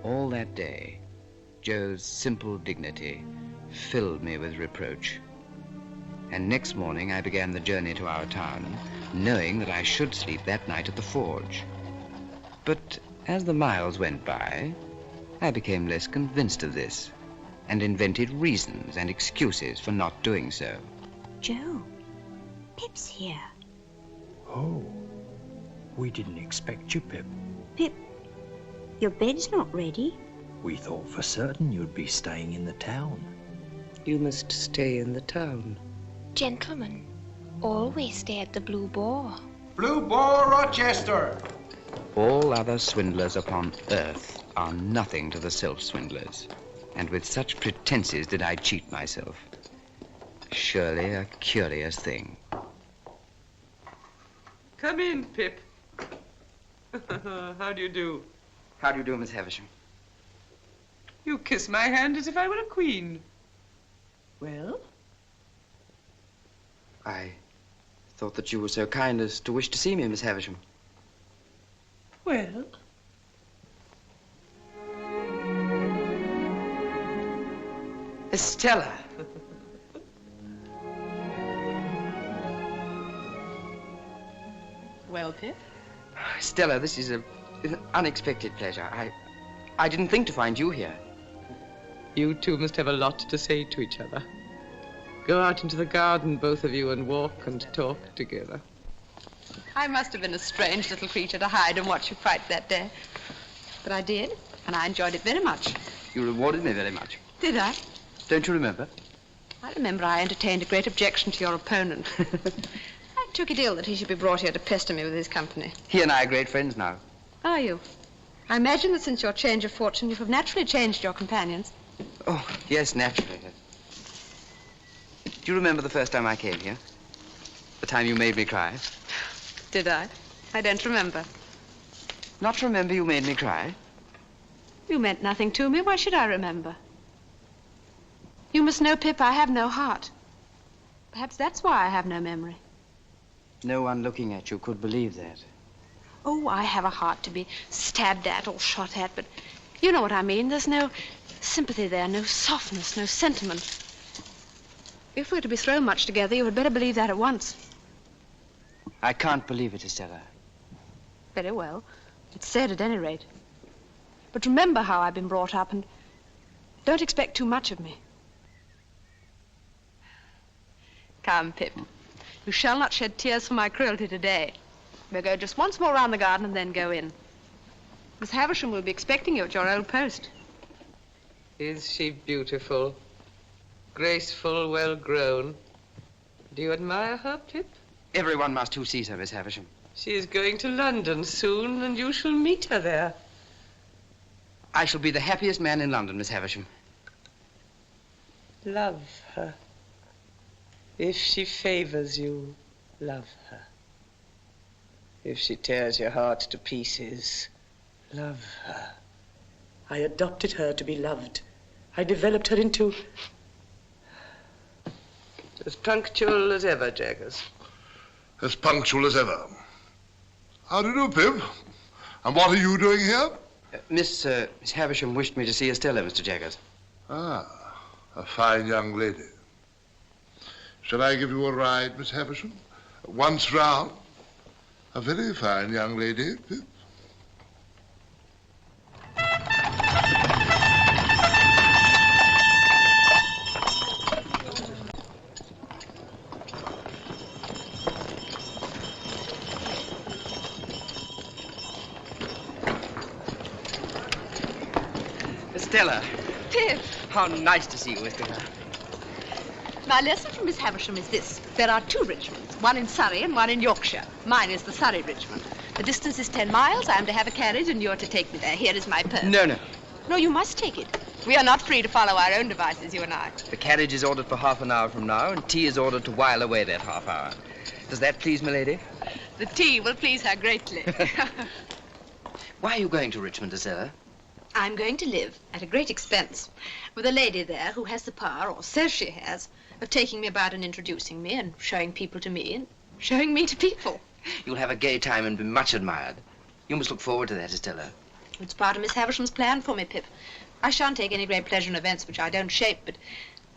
All that day, Joe's simple dignity filled me with reproach. And next morning I began the journey to our town, knowing that I should sleep that night at the forge. But as the miles went by, I became less convinced of this, and invented reasons and excuses for not doing so. Joe, Pip's here. Oh, we didn't expect you, Pip. Pip, your bed's not ready. We thought for certain you'd be staying in the town. You must stay in the town. Gentlemen, always stay at the Blue Boar. Blue Boar, Rochester! All other swindlers upon earth are nothing to the self-swindlers, and with such pretenses did I cheat myself. Surely a curious thing. Come in, Pip. How do you do? How do you do, Miss Havisham? You kiss my hand as if I were a queen. Well? I thought that you were so kind as to wish to see me, Miss Havisham. Well? Estella. Well, Pip? Stella, this is an unexpected pleasure. I didn't think to find you here. You two must have a lot to say to each other. Go out into the garden, both of you, and walk and talk together. I must have been a strange little creature to hide and watch you fight that day. But I did, and I enjoyed it very much. You rewarded me very much. Did I? Don't you remember? I remember I entertained a great objection to your opponent. I took it ill that he should be brought here to pester me with his company. He and I are great friends now. Are you? I imagine that since your change of fortune, you have naturally changed your companions. Oh, yes, naturally. Do you remember the first time I came here? The time you made me cry? Did I? I don't remember. Not remember you made me cry? You meant nothing to me. Why should I remember? You must know, Pip, I have no heart. Perhaps that's why I have no memory. No one looking at you could believe that. Oh, I have a heart to be stabbed at or shot at, but you know what I mean. There's no sympathy there, no softness, no sentiment. If we're to be thrown much together, you had better believe that at once. I can't believe it, Estella. Very well. It's said at any rate. But remember how I've been brought up, and don't expect too much of me. Come, Pip. You shall not shed tears for my cruelty today. We'll go just once more round the garden and then go in. Miss Havisham will be expecting you at your old post. Is she beautiful? Graceful, well grown. Do you admire her, Pip? Everyone must who sees her, Miss Havisham. She is going to London soon, and you shall meet her there. I shall be the happiest man in London, Miss Havisham. Love her. If she favors you, love her. If she tears your heart to pieces, love her. I adopted her to be loved. I developed her into... as punctual as ever, Jaggers. As punctual as ever. How do you do, Pip? And what are you doing here? Miss Havisham wished me to see Estella, Mr. Jaggers. Ah, a fine young lady. Shall I give you a ride, Miss Havisham? Once round. A very fine young lady, Pip. Estella. Pip. How nice to see you, Estella. My lesson from Miss Havisham is this. There are two Richmonds, one in Surrey and one in Yorkshire. Mine is the Surrey Richmond. The distance is 10 miles. I am to have a carriage and you're to take me there. Here is my purse. No. No, you must take it. We are not free to follow our own devices, you and I. The carriage is ordered for half an hour from now, and tea is ordered to while away that half hour. Does that please, milady? The tea will please her greatly. Why are you going to Richmond, Estella? I'm going to live, at a great expense, with a lady there who has the power, or says she has, of taking me about and introducing me and showing people to me and showing me to people. You'll have a gay time and be much admired. You must look forward to that, Estella. It's part of Miss Havisham's plan for me, Pip. I shan't take any great pleasure in events which I don't shape, but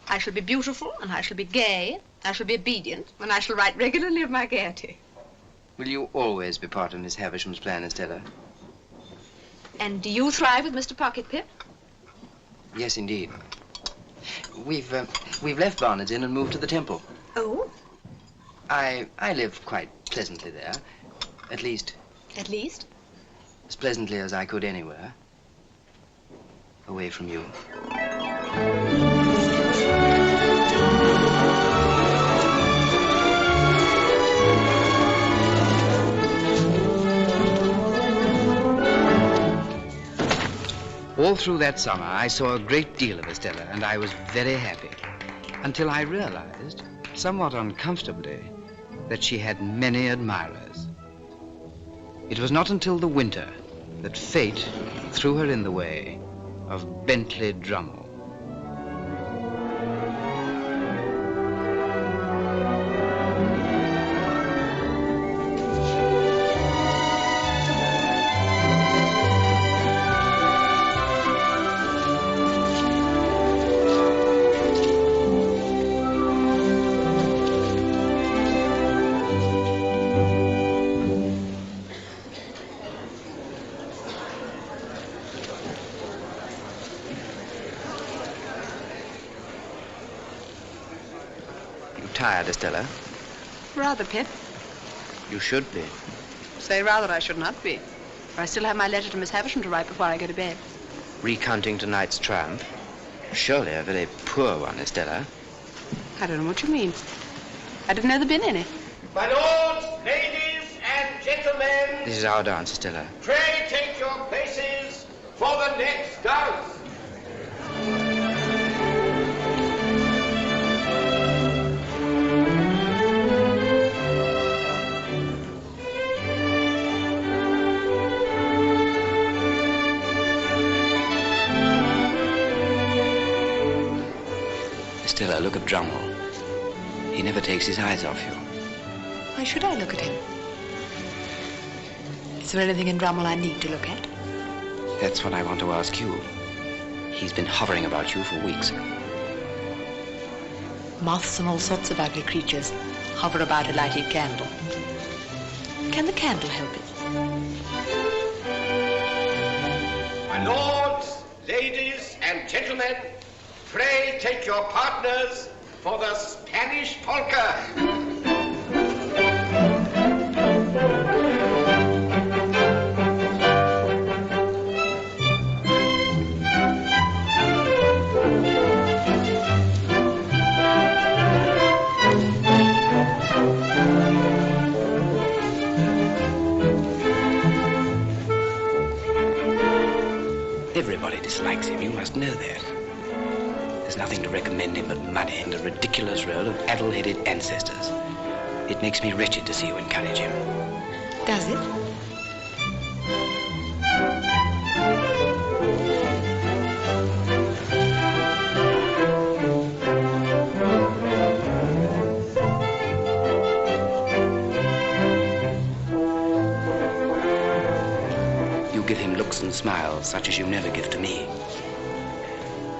I shall be beautiful, and I shall be gay, I shall be obedient, and I shall write regularly of my gaiety. Will you always be part of Miss Havisham's plan, Estella? And do you thrive with Mr. Pocket, Pip? Yes, indeed. We've left Barnard's Inn and moved to the Temple. Oh? I live quite pleasantly there. At least? At least? As pleasantly as I could anywhere. Away from you. All through that summer, I saw a great deal of Estella, and I was very happy, until I realized, somewhat uncomfortably, that she had many admirers. It was not until the winter that fate threw her in the way of Bentley Drummle. Tired, Estella? Rather, Pip. You should be. Say rather I should not be. For I still have my letter to Miss Havisham to write before I go to bed. Recounting tonight's triumph? Surely a very poor one, Estella. I don't know what you mean. I didn't know there'd been any. My lords, ladies, and gentlemen, This is our dance, Estella. pray take your places for the next dance. Estella, look at Drummle. He never takes his eyes off you. Why should I look at him? Is there anything in Drummle I need to look at? That's what I want to ask you. He's been hovering about you for weeks. Moths and all sorts of ugly creatures hover about a lighted candle. Can the candle help it? My lords, ladies, and gentlemen, pray take your partners for the Spanish polka. Everybody dislikes him, you must know that. There's nothing to recommend him but money and a ridiculous row of addle-headed ancestors. It makes me wretched to see you encourage him. Does it? You give him looks and smiles such as you never give to me.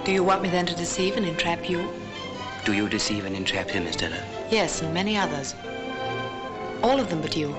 Do you want me then to deceive and entrap you? Do you deceive and entrap him, Estella? Yes, and many others. All of them but you.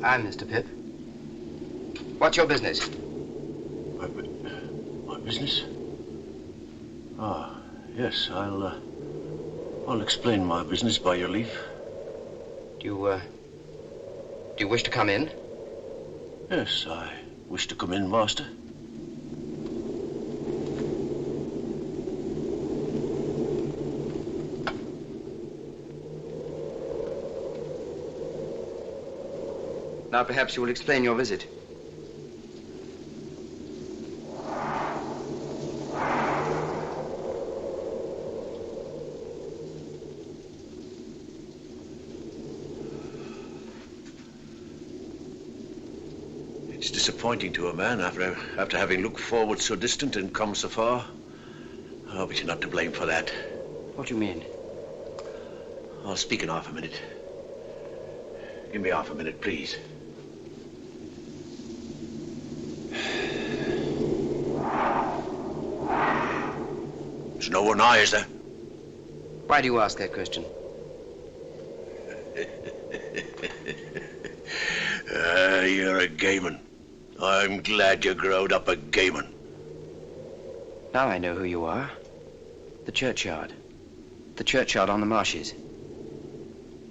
I'm Mr. Pip. What's your business? My business? Ah, yes, I'll explain my business by your leave. Do you wish to come in? Yes, I wish to come in, master. Now perhaps you will explain your visit. It's disappointing to a man after having looked forward so distant and come so far. Oh, but you're not to blame for that. What do you mean? I'll speak in half a minute. Give me half a minute, please. There's no one nigh, is there? Why do you ask that question? You're a gayman. I'm glad you growed up a gayman. Now I know who you are. The churchyard. The churchyard on the marshes.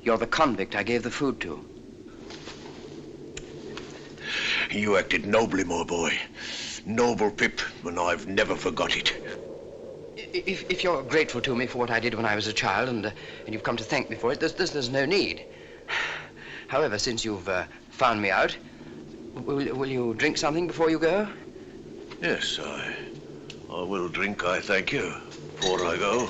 You're the convict I gave the food to. You acted nobly, my boy. Noble, Pip, and I've never forgot it. If you're grateful to me for what I did when I was a child, and you've come to thank me for it, there's no need. However, since you've found me out, will you drink something before you go? Yes, I will drink, I thank you, before I go.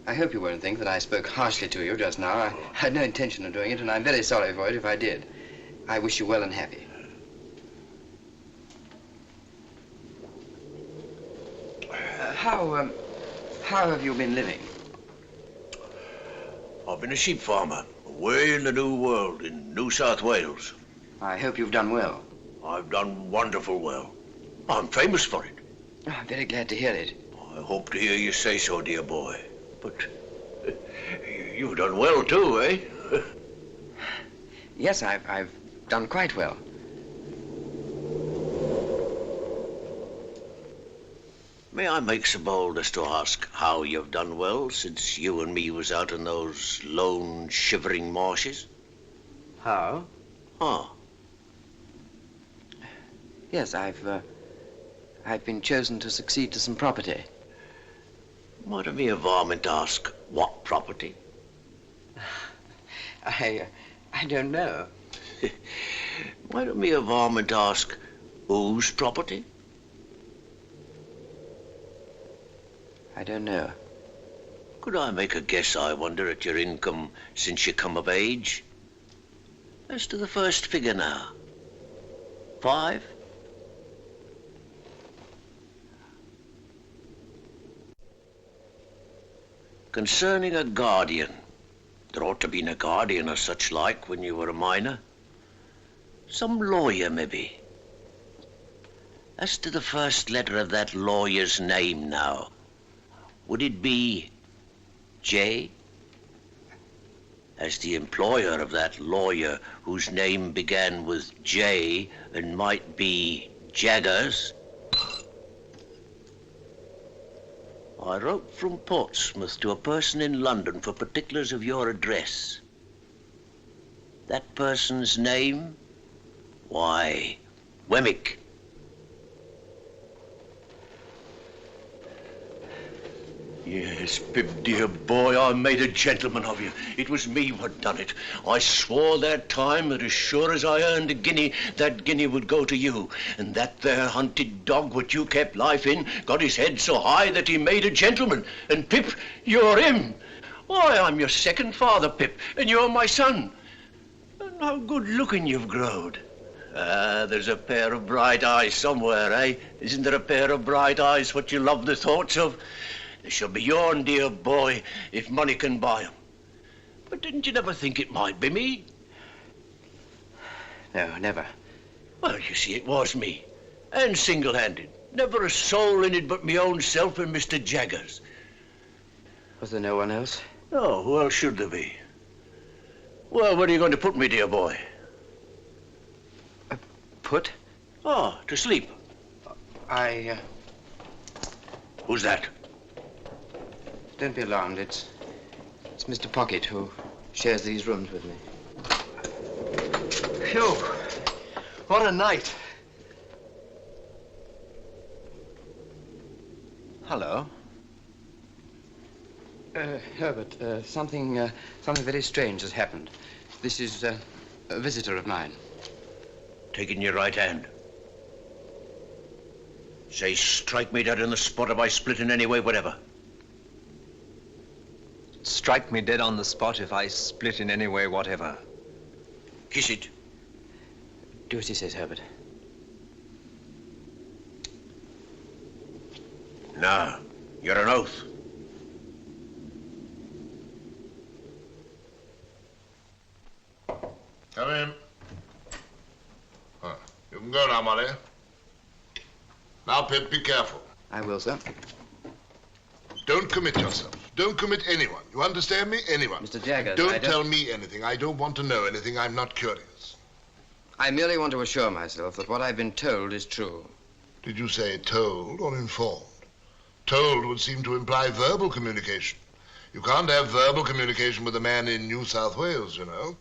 I hope you won't think that I spoke harshly to you just now. I had no intention of doing it, and I'm very sorry for it if I did. I wish you well and happy. How have you been living? I've been a sheep farmer, away in the New World, in New South Wales. I hope you've done well. I've done wonderful well. I'm famous for it. Oh, I'm very glad to hear it. I hope to hear you say so, dear boy. But you've done well too, eh? Yes, I've done quite well. May I make so bold as to ask how you've done well since you and me was out in those lone, shivering marshes? How? Huh. Yes, I've been chosen to succeed to some property. Might me a varmint ask what property? I don't know. Might me a varmint ask whose property? I don't know. Could I make a guess, I wonder, at your income since you come of age? As to the first figure now. 5? Concerning a guardian. There ought to be a guardian or such like when you were a minor. Some lawyer, maybe. As to the first letter of that lawyer's name now, would it be J? As the employer of that lawyer whose name began with J and might be Jaggers. I wrote from Portsmouth to a person in London for particulars of your address. That person's name? Why, Wemmick. Yes, Pip, dear boy, I made a gentleman of you. It was me what done it. I swore that time that as sure as I earned a guinea, that guinea would go to you. And that there hunted dog what you kept life in got his head so high that he made a gentleman. And Pip, you're him. Why, I'm your second father, Pip, and you're my son. And how good looking you've growed. Ah, there's a pair of bright eyes somewhere, eh? Isn't there a pair of bright eyes what you love the thoughts of? They shall be yourn, dear boy, if money can buy 'em. But didn't you never think it might be me? No, never. Well, you see, it was me. And single-handed. Never a soul in it but me own self and Mr. Jaggers. Was there no one else? Oh, who else should there be? Well, where are you going to put me, dear boy? Put? Oh, to sleep. Who's that? Don't be alarmed. It's Mr. Pocket, who shares these rooms with me. Phew! What a night! Hello. Herbert, something very strange has happened. This is a visitor of mine. Take it in your right hand. Say, strike me dead on the spot if I split in any way, whatever. Strike me dead on the spot if I split in any way, whatever. Kiss it. Do as he says, Herbert. Now, you're an oath. Come in. You can go now, Molly. Now, Pip, be careful. I will, sir. Don't commit yourself. Don't commit anyone. You understand me? Anyone. Mr. Jaggers, Don't tell me anything. I don't want to know anything. I'm not curious. I merely want to assure myself that what I've been told is true. Did you say told or informed? Told would seem to imply verbal communication. You can't have verbal communication with a man in New South Wales, you know.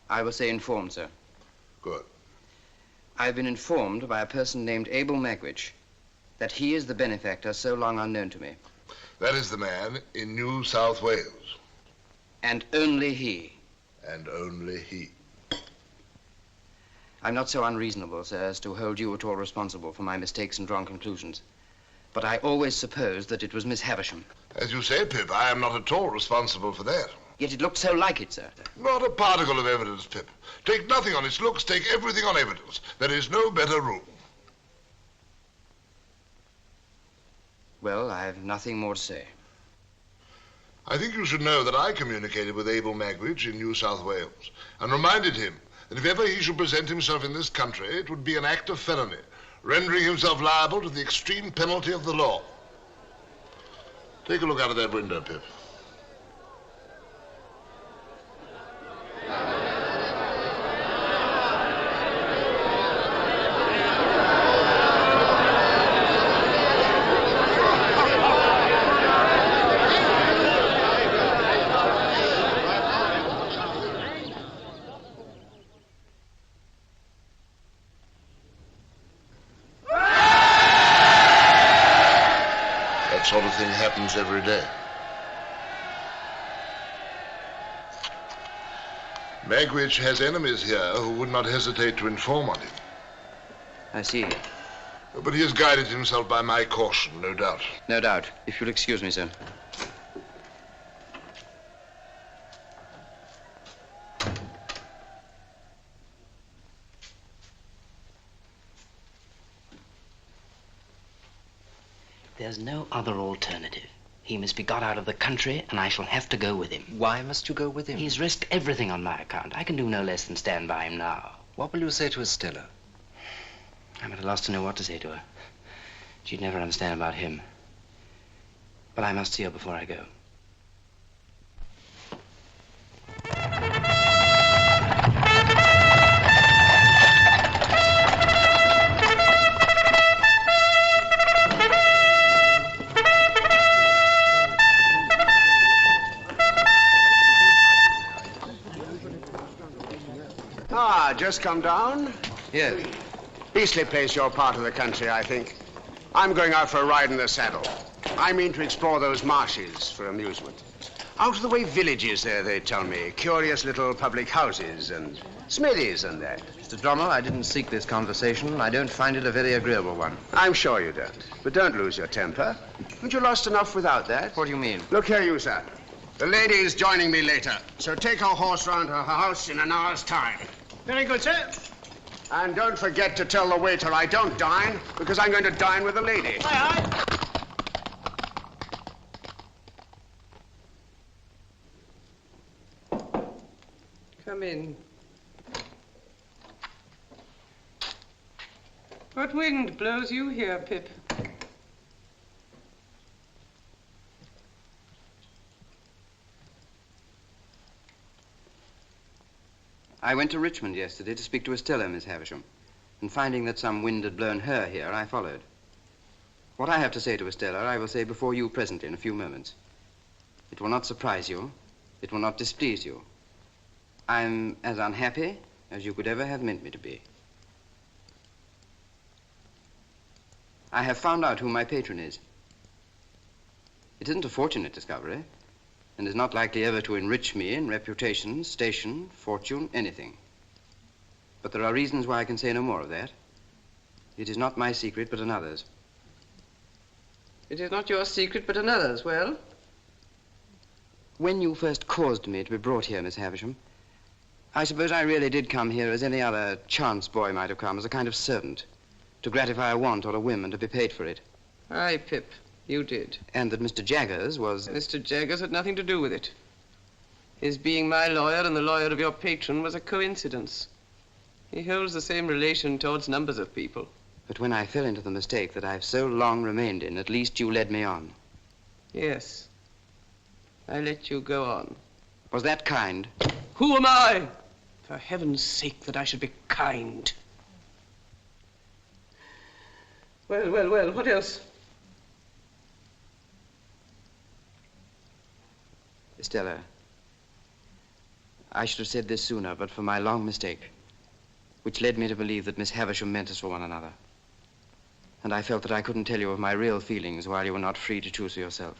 I will say informed, sir. Good. I've been informed by a person named Abel Magwitch that he is the benefactor so long unknown to me. That is the man in New South Wales. And only he. And only he. I'm not so unreasonable, sir, as to hold you at all responsible for my mistakes and wrong conclusions. But I always supposed that it was Miss Havisham. As you say, Pip, I am not at all responsible for that. Yet it looked so like it, sir. Not a particle of evidence, Pip. Take nothing on its looks, take everything on evidence. There is no better rule. Well, I've nothing more to say. I think you should know that I communicated with Abel Magwitch in New South Wales and reminded him that if ever he should present himself in this country, it would be an act of felony, rendering himself liable to the extreme penalty of the law. Take a look out of that window, Pip. That sort of thing happens every day. Magwitch has enemies here who would not hesitate to inform on him. I see. But he has guided himself by my caution, no doubt. No doubt. If you'll excuse me, sir. There's no other alternative. He must be got out of the country, and I shall have to go with him. Why must you go with him? He's risked everything on my account. I can do no less than stand by him now. What will you say to Estella? I'm at a loss to know what to say to her. She'd never understand about him. But I must see her before I go. Ah, just come down? Yes. Beastly place, your part of the country, I think. I'm going out for a ride in the saddle. I mean to explore those marshes for amusement. Out-of-the-way villages there, they tell me. Curious little public houses and smithies and that. Mr. Drommel, I didn't seek this conversation. I don't find it a very agreeable one. I'm sure you don't. But don't lose your temper. Haven't you lost enough without that? What do you mean? Look here, you, sir. The lady is joining me later, so take her horse round her house in an hour's time. Very good, sir. And don't forget to tell the waiter I don't dine, because I'm going to dine with the lady. Aye, aye. Come in. What wind blows you here, Pip? I went to Richmond yesterday to speak to Estella, Miss Havisham, and finding that some wind had blown her here, I followed. What I have to say to Estella, I will say before you presently in a few moments. It will not surprise you. It will not displease you. I'm as unhappy as you could ever have meant me to be. I have found out who my patron is. It isn't a fortunate discovery, and is not likely ever to enrich me in reputation, station, fortune, anything. But there are reasons why I can say no more of that. It is not my secret, but another's. It is not your secret, but another's. Well? When you first caused me to be brought here, Miss Havisham, I suppose I really did come here as any other chance boy might have come, as a kind of servant, to gratify a want or a whim and to be paid for it. Aye, Pip, you did. And that Mr. Jaggers was... Mr. Jaggers had nothing to do with it. His being my lawyer and the lawyer of your patron was a coincidence. He holds the same relation towards numbers of people. But when I fell into the mistake that I've so long remained in, at least you led me on. Yes. I let you go on. Was that kind? Who am I? For heaven's sake, that I should be kind. Well, what else? Estella, I should have said this sooner, but for my long mistake, which led me to believe that Miss Havisham meant us for one another. And I felt that I couldn't tell you of my real feelings while you were not free to choose for yourself.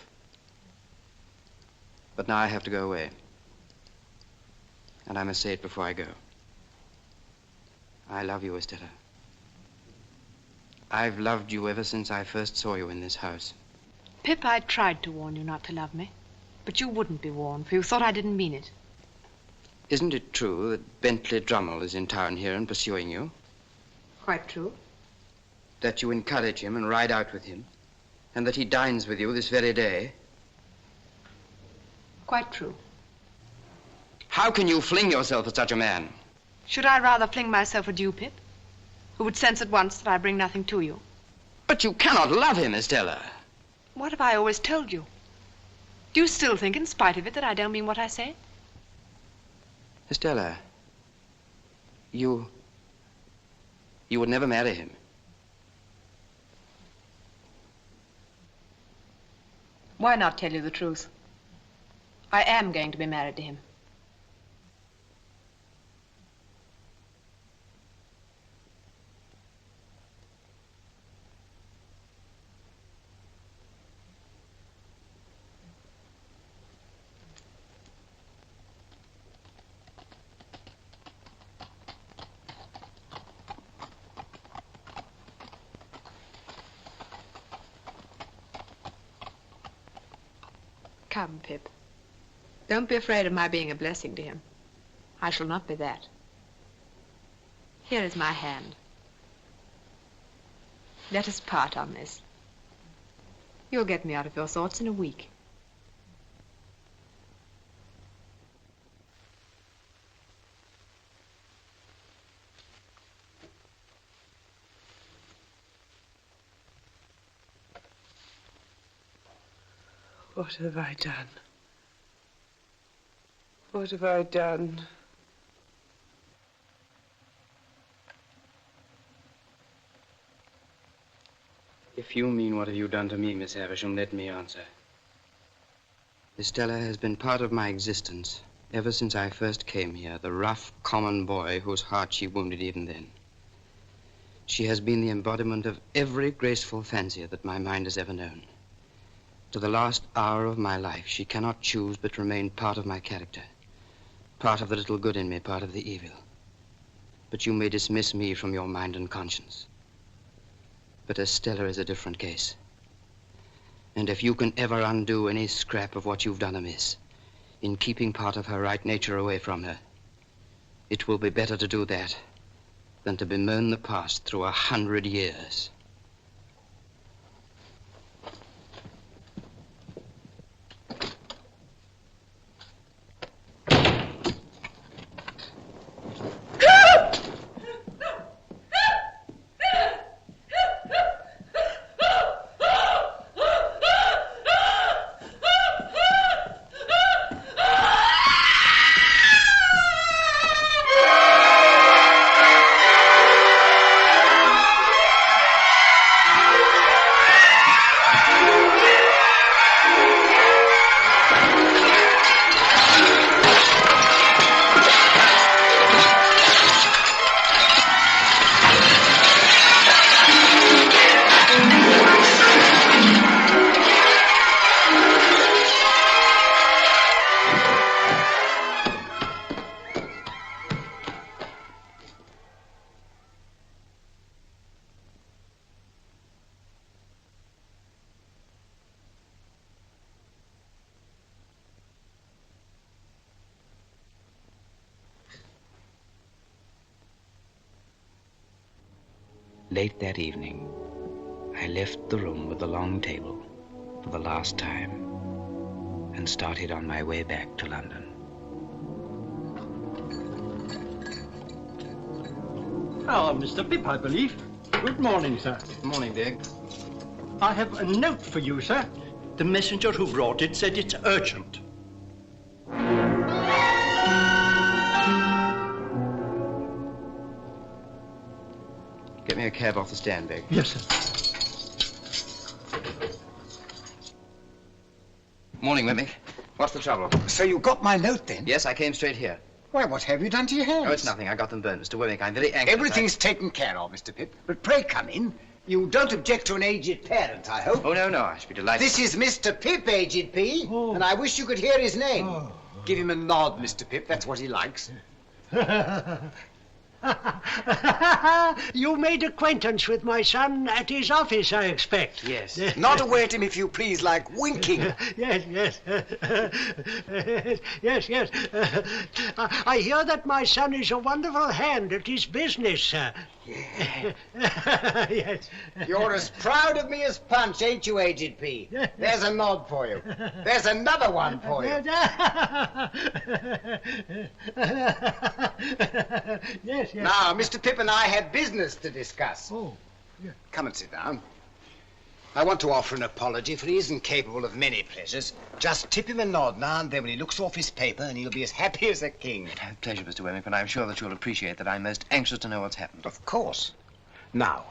But now I have to go away. And I must say it before I go. I love you, Estella. I've loved you ever since I first saw you in this house. Pip, I tried to warn you not to love me. But you wouldn't be warned, for you thought I didn't mean it. Isn't it true that Bentley Drummel is in town here and pursuing you? Quite true. That you encourage him and ride out with him? And that he dines with you this very day? Quite true. How can you fling yourself at such a man? Should I rather fling myself at you, Pip? Who would sense at once that I bring nothing to you? But you cannot love him, Estella. What have I always told you? Do you still think, in spite of it, that I don't mean what I say? Estella, you would never marry him. Why not tell you the truth? I am going to be married to him. Come, Pip. Don't be afraid of my being a blessing to him. I shall not be that. Here is my hand. Let us part on this. You'll get me out of your thoughts in a week. What have I done? What have I done? If you mean what have you done to me, Miss Havisham, let me answer. Estella has been part of my existence ever since I first came here, the rough, common boy whose heart she wounded even then. She has been the embodiment of every graceful fancy that my mind has ever known. To the last hour of my life, she cannot choose but remain part of my character, part of the little good in me, part of the evil. But you may dismiss me from your mind and conscience. But Estella is a different case. And if you can ever undo any scrap of what you've done amiss, in keeping part of her right nature away from her, it will be better to do that than to bemoan the past through 100 years. Late that evening, I left the room with the long table for the last time and started on my way back to London. Ah, Mr. Pip, I believe. Good morning, sir. Good morning, Big. I have a note for you, sir. The messenger who brought it said it's urgent. Get me a cab off the stand, Big. Yes, sir. Morning, Wemmick. What's the trouble? So you got my note then? Yes, I came straight here. Why, what have you done to your hands? Oh, it's nothing. I got them burned, Mr. Wemmick. I'm very anxious. Everything's taken care of, Mr. Pip. But pray come in. You don't object to an aged parent, I hope? Oh, no, no. I should be delighted. This is Mr. Pip, Aged P. Oh. And I wish you could hear his name. Oh. Give him a nod, Mr. Pip. That's what he likes. You made acquaintance with my son at his office, I expect. Yes. Nod away at him, if you please, like winking. Yes. Yes. I hear that my son is a wonderful hand at his business, sir. Yes. You're as proud of me as Punch, ain't you, Aged P? There's a nod for you. There's another one for you. Yes. Now, Mr. Pip and I have business to discuss. Oh, yeah. Come and sit down. I want to offer an apology, for he isn't capable of many pleasures. Just tip him a nod now and then when he looks off his paper, and he'll be as happy as a king. Pleasure, Mr. Wemmick, but I'm sure that you'll appreciate that I'm most anxious to know what's happened. Of course. Now,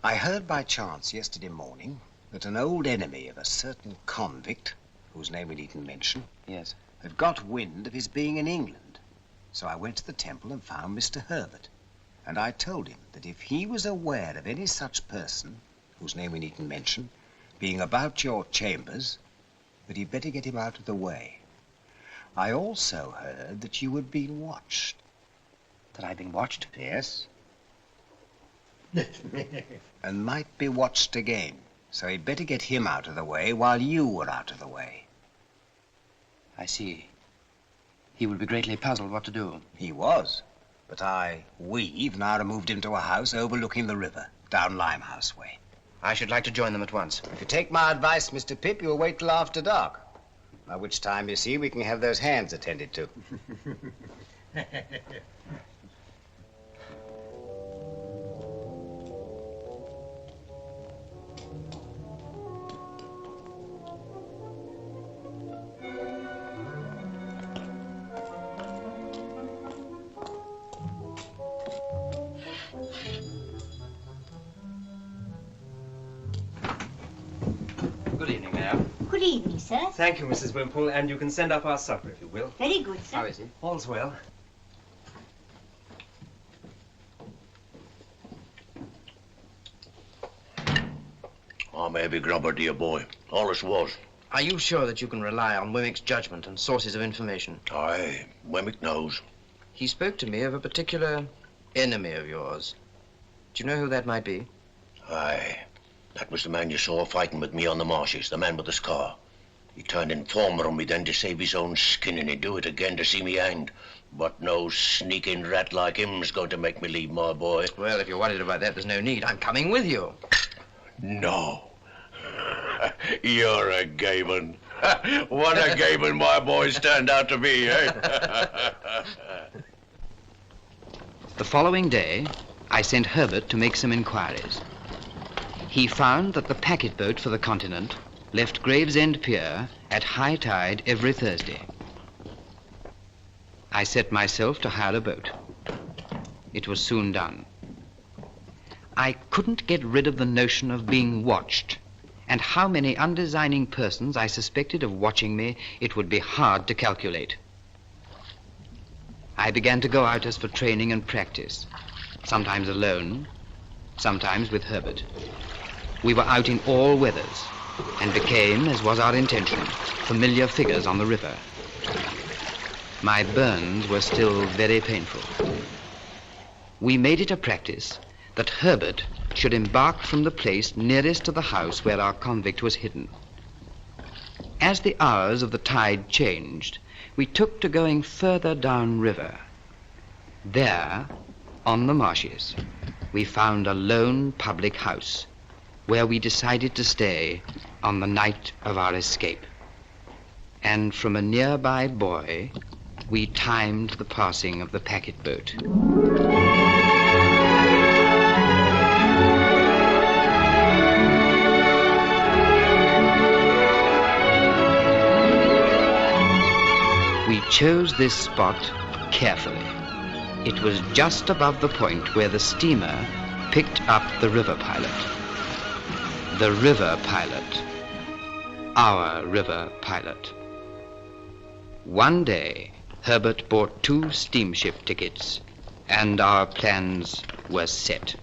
I heard by chance yesterday morning that an old enemy of a certain convict, whose name we needn't mention, yes, had got wind of his being in England. So I went to the temple and found Mr. Herbert. And I told him that if he was aware of any such person, whose name we needn't mention, being about your chambers, that he'd better get him out of the way. I also heard that you had been watched. That I'd been watched? Yes. And might be watched again. So he'd better get him out of the way while you were out of the way. I see. He would be greatly puzzled what to do. He was. But we've now removed him to a house overlooking the river, down Limehouse way. I should like to join them at once. If you take my advice, Mr. Pip, you'll wait till after dark. By which time, you see, we can have those hands attended to. Good evening, ma'am. Good evening, sir. Thank you, Mrs. Wimpole, and you can send up our supper, if you will. Very good, sir. How is he? All's well. I'm a heavy grubber, dear boy. Always was. Are you sure that you can rely on Wemmick's judgment and sources of information? Aye, Wemmick knows. He spoke to me of a particular enemy of yours. Do you know who that might be? Aye. That was the man you saw fighting with me on the marshes, the man with the scar. He turned informer on me then to save his own skin, and he'd do it again to see me hanged. But no sneaking rat like him's going to make me leave, my boy. Well, if you're worried about that, there's no need. I'm coming with you. No. You're a gay one. What a gay one my boys turned out to be, eh? The following day, I sent Herbert to make some inquiries. He found that the packet boat for the continent left Gravesend Pier at high tide every Thursday. I set myself to hire a boat. It was soon done. I couldn't get rid of the notion of being watched, and how many undesigning persons I suspected of watching me, it would be hard to calculate. I began to go out as for training and practice, sometimes alone, sometimes with Herbert. We were out in all weathers and became, as was our intention, familiar figures on the river. My burns were still very painful. We made it a practice that Herbert should embark from the place nearest to the house where our convict was hidden. As the hours of the tide changed, we took to going further down river. There, on the marshes, we found a lone public house where we decided to stay on the night of our escape. And from a nearby buoy, we timed the passing of the packet boat. We chose this spot carefully. It was just above the point where the steamer picked up the river pilot. The river pilot. Our river pilot. One day, Herbert bought 2 steamship tickets, and our plans were set.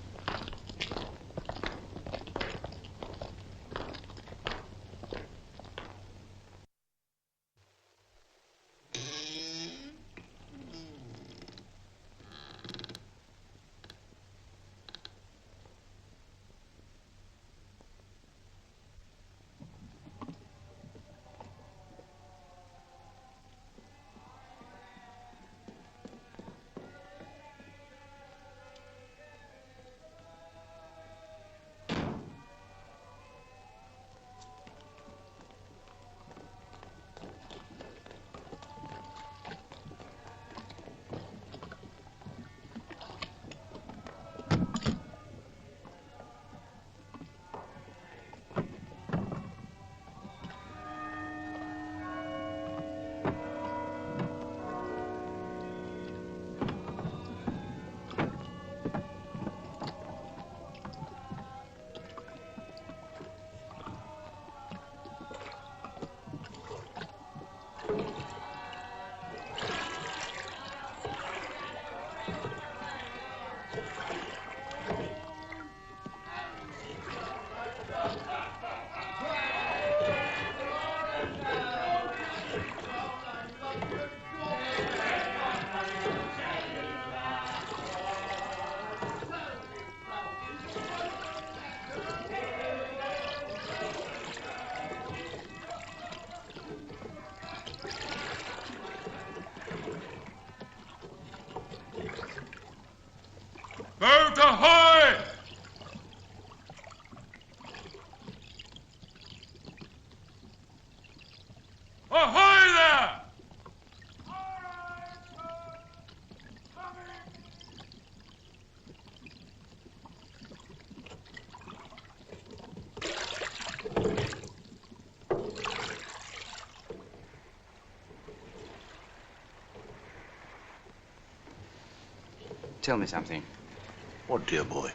Boat ahoy! Ahoy there! Tell me something. What, dear boy?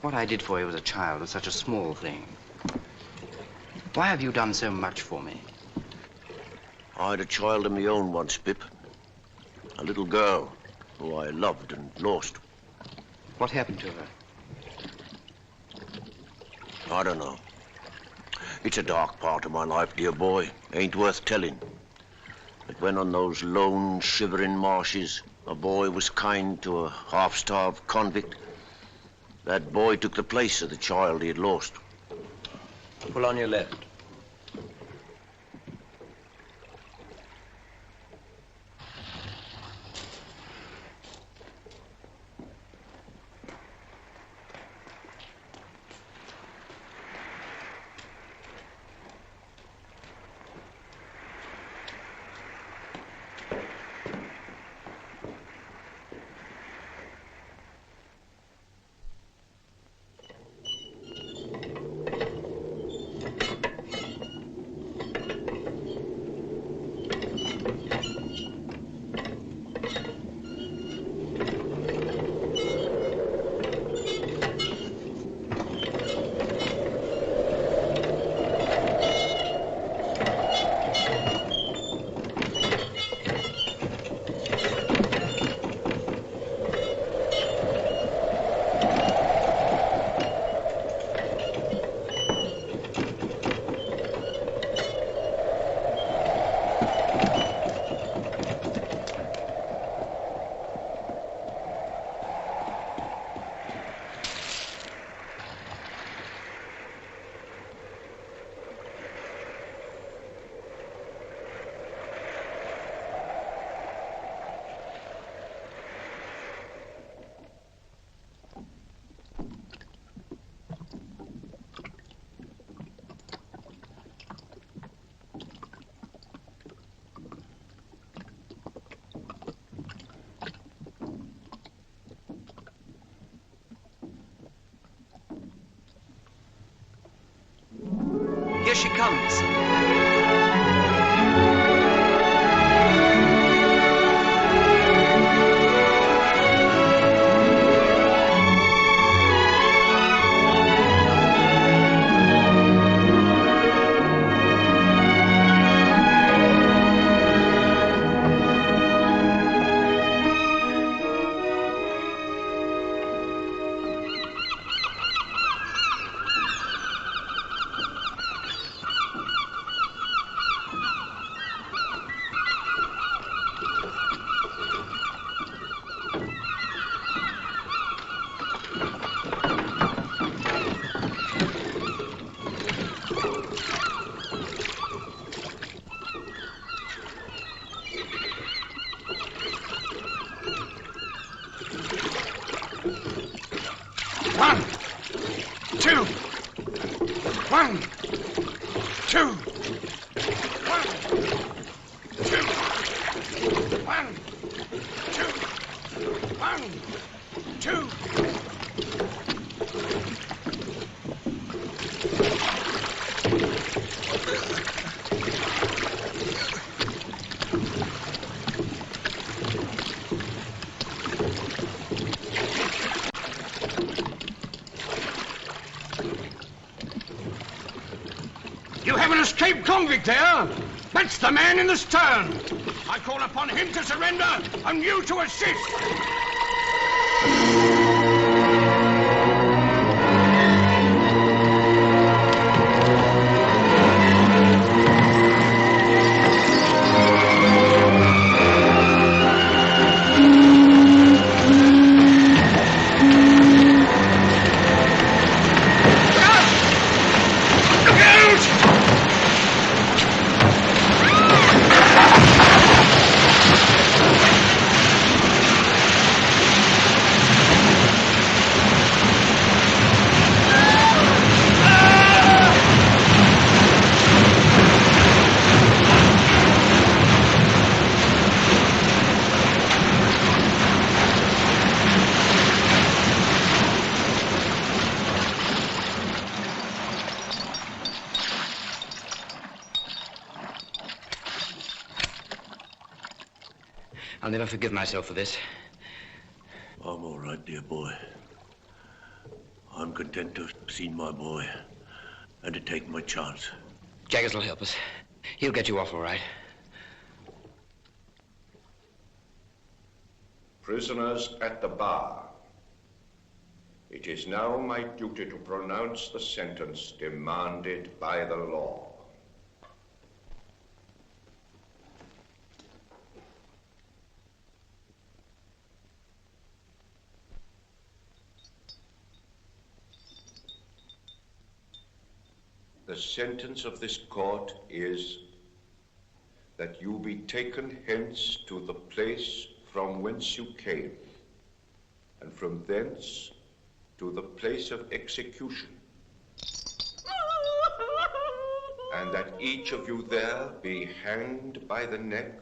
What I did for you as a child was such a small thing. Why have you done so much for me? I had a child of my own once, Pip. A little girl who I loved and lost. What happened to her? I don't know. It's a dark part of my life, dear boy. Ain't worth telling. But when on those lone, shivering marshes, a boy was kind to a half-starved convict, that boy took the place of the child he had lost. Pull on your left. comes. You have an escaped convict there. That's the man in the stern. I call upon him to surrender and you to assist. I'll never forgive myself for this. I'm all right, dear boy. I'm content to have seen my boy and to take my chance. Jaggers will help us. He'll get you off all right. Prisoners at the bar. It is now my duty to pronounce the sentence demanded by the law. The sentence of this court is that you be taken hence to the place from whence you came, and from thence to the place of execution, and that each of you there be hanged by the neck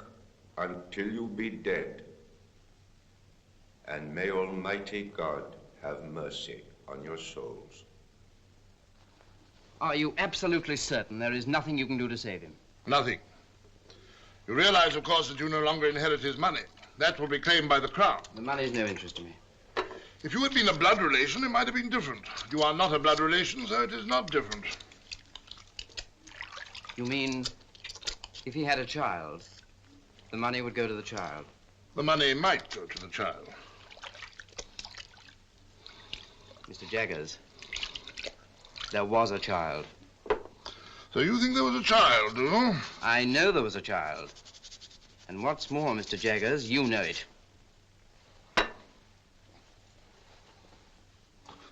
until you be dead. And may Almighty God have mercy on your souls. Are you absolutely certain there is nothing you can do to save him? Nothing. You realize, of course, that you no longer inherit his money. That will be claimed by the crown. The money's no interest to me. If you had been a blood relation, it might have been different. You are not a blood relation, so it is not different. You mean if he had a child, the money would go to the child? The money might go to the child. Mr. Jaggers, there was a child. So you think there was a child, do you? I know there was a child. And what's more, Mr. Jaggers, you know it.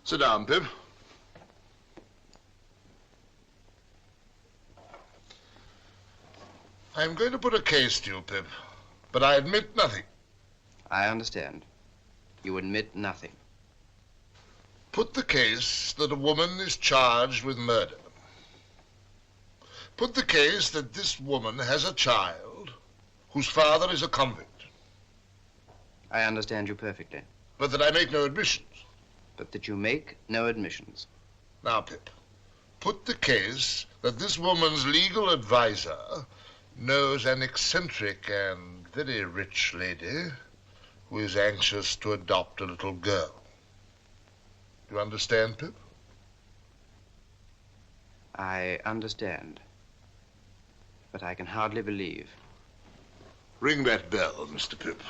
Sit down, Pip. I'm going to put a case to you, Pip, but I admit nothing. I understand. You admit nothing. Put the case that a woman is charged with murder. Put the case that this woman has a child whose father is a convict. I understand you perfectly. But that I make no admissions. But that you make no admissions. Now, Pip, Put the case that this woman's legal advisor knows an eccentric and very rich lady who is anxious to adopt a little girl. Do you understand, Pip? I understand. But I can hardly believe. Ring that bell, Mr. Pip.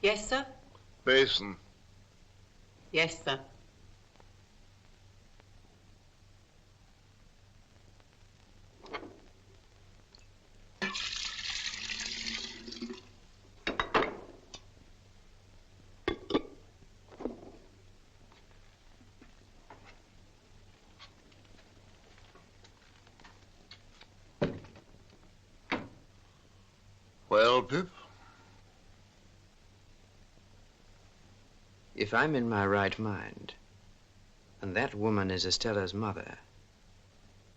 Yes, sir? Basin. Yes, sir. Well, Pip? If I'm in my right mind, and that woman is Estella's mother,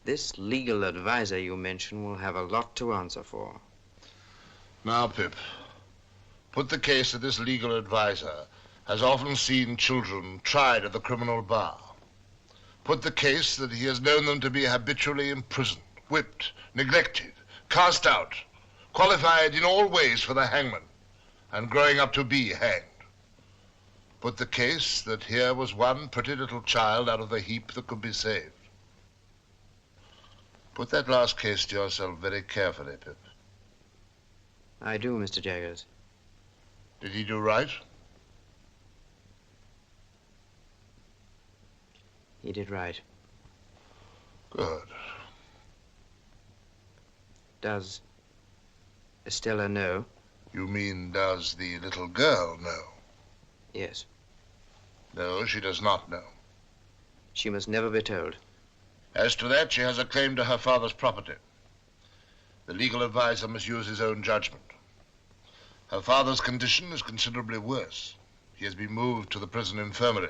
this legal advisor you mention will have a lot to answer for. Now, Pip, put the case that this legal advisor has often seen children tried at the criminal bar. Put the case that he has known them to be habitually imprisoned, whipped, neglected, cast out, qualified in all ways for the hangman, and growing up to be hanged. Put the case that here was one pretty little child out of the heap that could be saved. Put that last case to yourself very carefully, Pip. I do, Mr. Jaggers. Did he do right? He did right. Good. Does Estella know? You mean, does the little girl know? Yes. No, she does not know. She must never be told. As to that, she has a claim to her father's property. The legal advisor must use his own judgment. Her father's condition is considerably worse. He has been moved to the prison infirmary.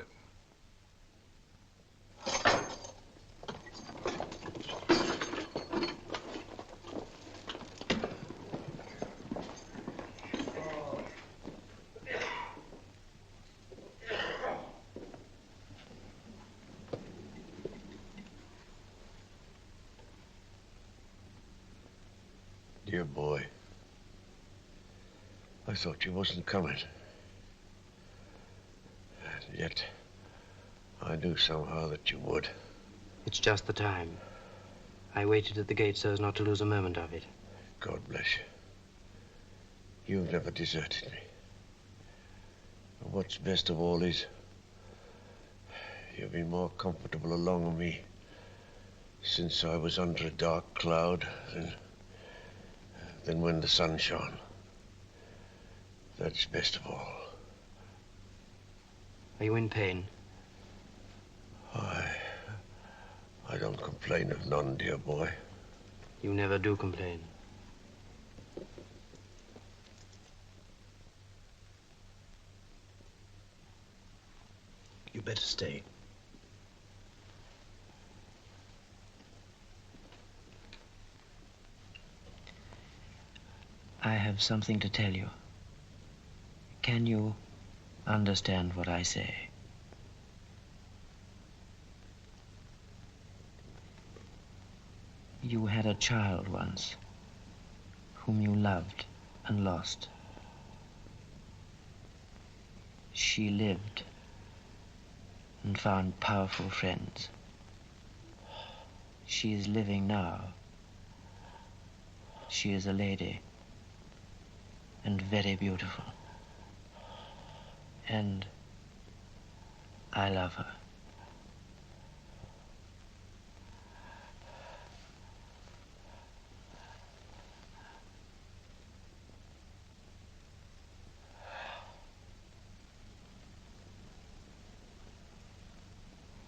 Dear boy, I thought you wasn't coming. And yet, I knew somehow that you would. It's just the time. I waited at the gate so as not to lose a moment of it. God bless you. You've never deserted me. And what's best of all is, you've been more comfortable along with me since I was under a dark cloud than when the sun shone. That's best of all. Are you in pain? I don't complain of none, dear boy. You never do complain. You better stay. I have something to tell you. Can you understand what I say? You had a child once, whom you loved and lost. She lived and found powerful friends. She is living now. She is a lady and very beautiful. And I love her.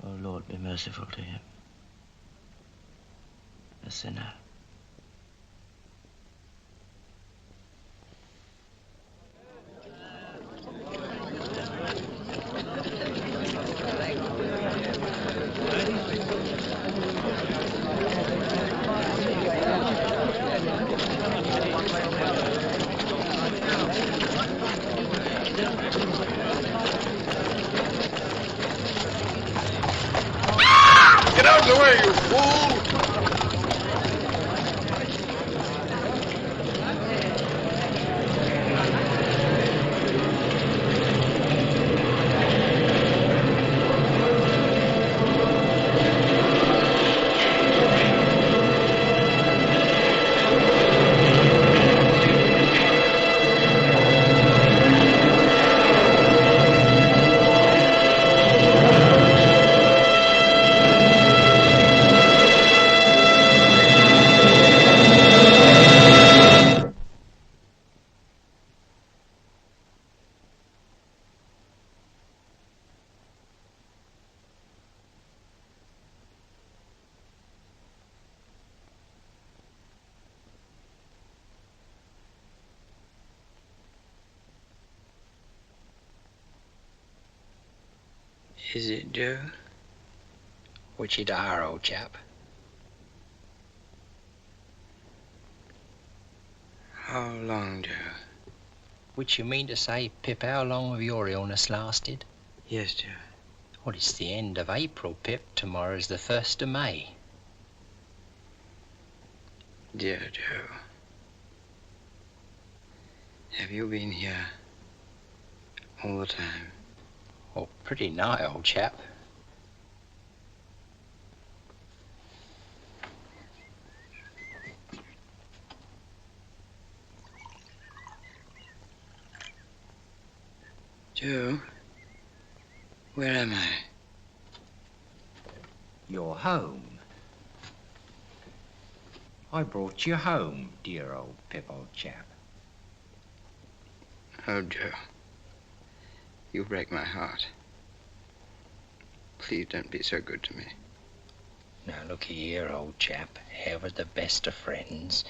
Oh, Lord, be merciful to him, a sinner. Get out of the way, you fool! Is it, Joe? Which it are, old chap? How long, Joe? Which you mean to say, Pip, how long have your illness lasted? Yes, Joe. Well, it's the end of April, Pip. Tomorrow's the 1st of May. Dear Joe, have you been here all the time? Oh, pretty nigh, old chap. Joe, where am I? You're home. I brought you home, dear old Pip, old chap. Oh, Joe. You break my heart. Please don't be so good to me. Now, look here, old chap. Ever the best of friends.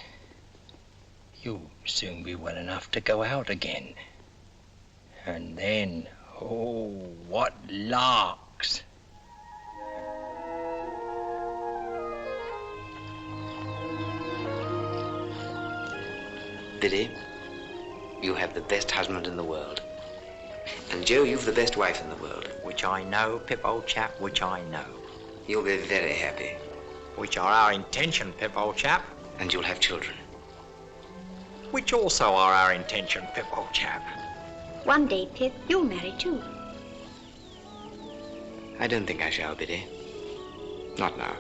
You'll soon be well enough to go out again. And then, oh, what larks! Billy, you have the best husband in the world. And Joe, you've the best wife in the world. Which I know, Pip, old chap, which I know. You'll be very happy. Which are our intention, Pip, old chap. And you'll have children. Which also are our intention, Pip, old chap. One day, Pip, you'll marry too. I don't think I shall, Biddy. Not now.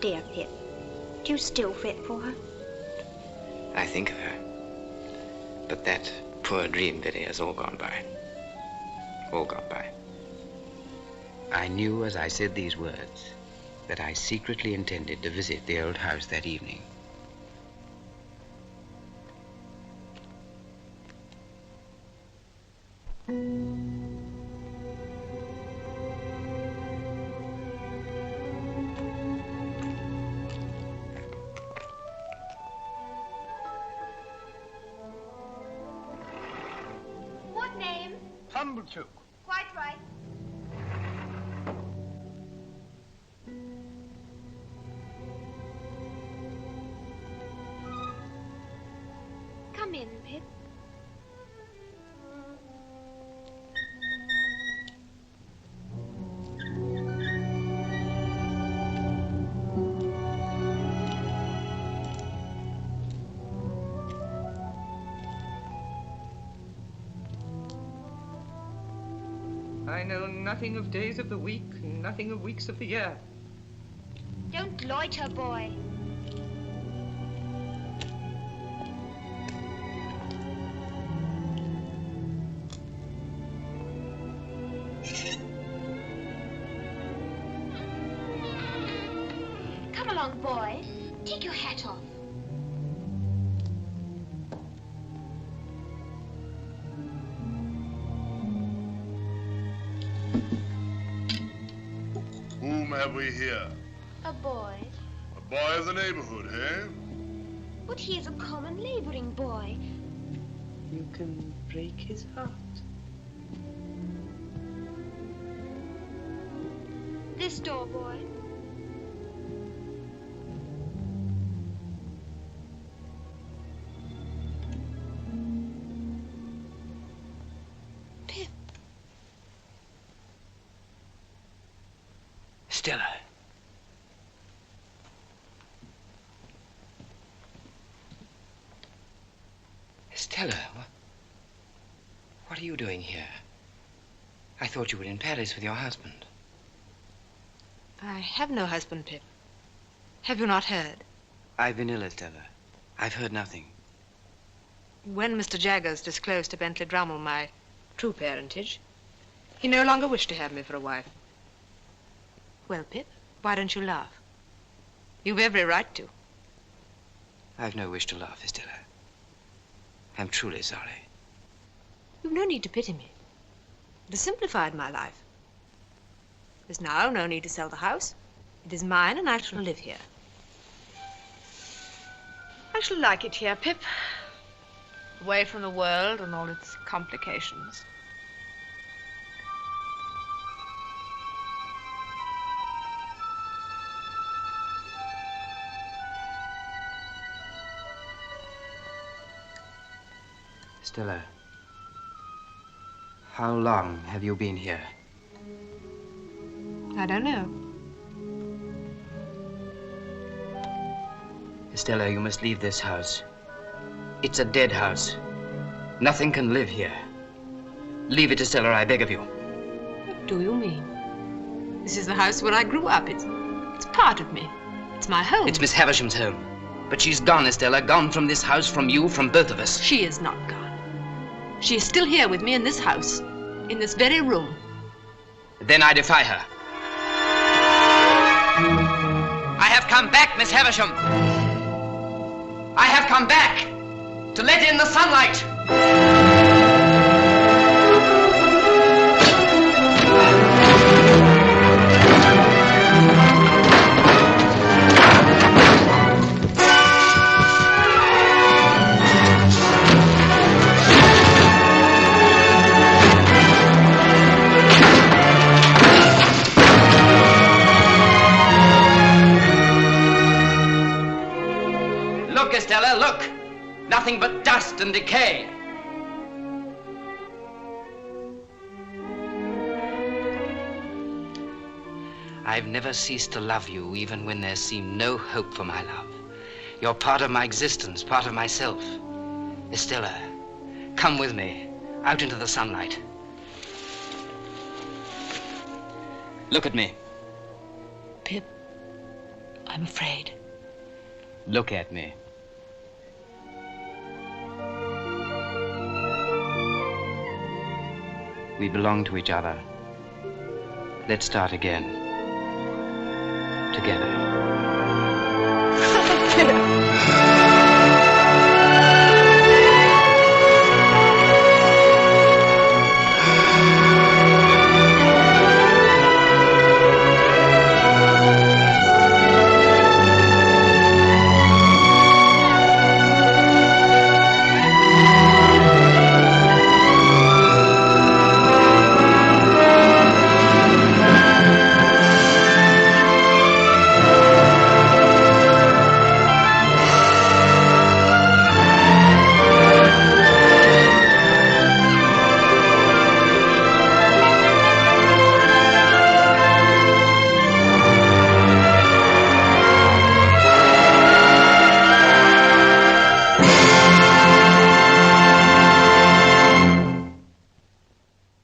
Dear Pip, do you still fret for her? I think of her. But that poor dream, Biddy, has all gone by. All gone by. I knew as I said these words that I secretly intended to visit the old house that evening. What name? Pumblechook. Quite right. Come in, Pip. I know nothing of days of the week, nothing of weeks of the year. Don't loiter, boy. Come along, boy. Take your hat off. Whom have we here? A boy. A boy of the neighborhood, eh? But he is a common laboring boy. You can break his heart. This door, boy. Stella, Stella, what are you doing here? I thought you were in Paris with your husband. I have no husband, Pip. Have you not heard? I've been ill, Estella. I've heard nothing. When Mr. Jaggers disclosed to Bentley Drummle my true parentage, he no longer wished to have me for a wife. Well, Pip, why don't you laugh? You've every right to. I've no wish to laugh, Estella. I'm truly sorry. You've no need to pity me. It has simplified my life. There's now no need to sell the house. It is mine, and I shall live here. I shall like it here, Pip. Away from the world and all its complications. Stella, how long have you been here? I don't know. Estella, you must leave this house. It's a dead house. Nothing can live here. Leave it, Estella, I beg of you. What do you mean? This is the house where I grew up. It's part of me. It's my home. It's Miss Havisham's home. But she's gone, Estella, gone from this house, from you, from both of us. She is not gone. She is still here with me in this house, in this very room. Then I defy her. I have come back, Miss Havisham. I have come back to let in the sunlight. Look, Estella, look. Nothing but dust and decay. I've never ceased to love you, even when there seemed no hope for my love. You're part of my existence, part of myself. Estella, come with me, out into the sunlight. Look at me. Pip, I'm afraid. Look at me. We belong to each other. Let's start again. Together.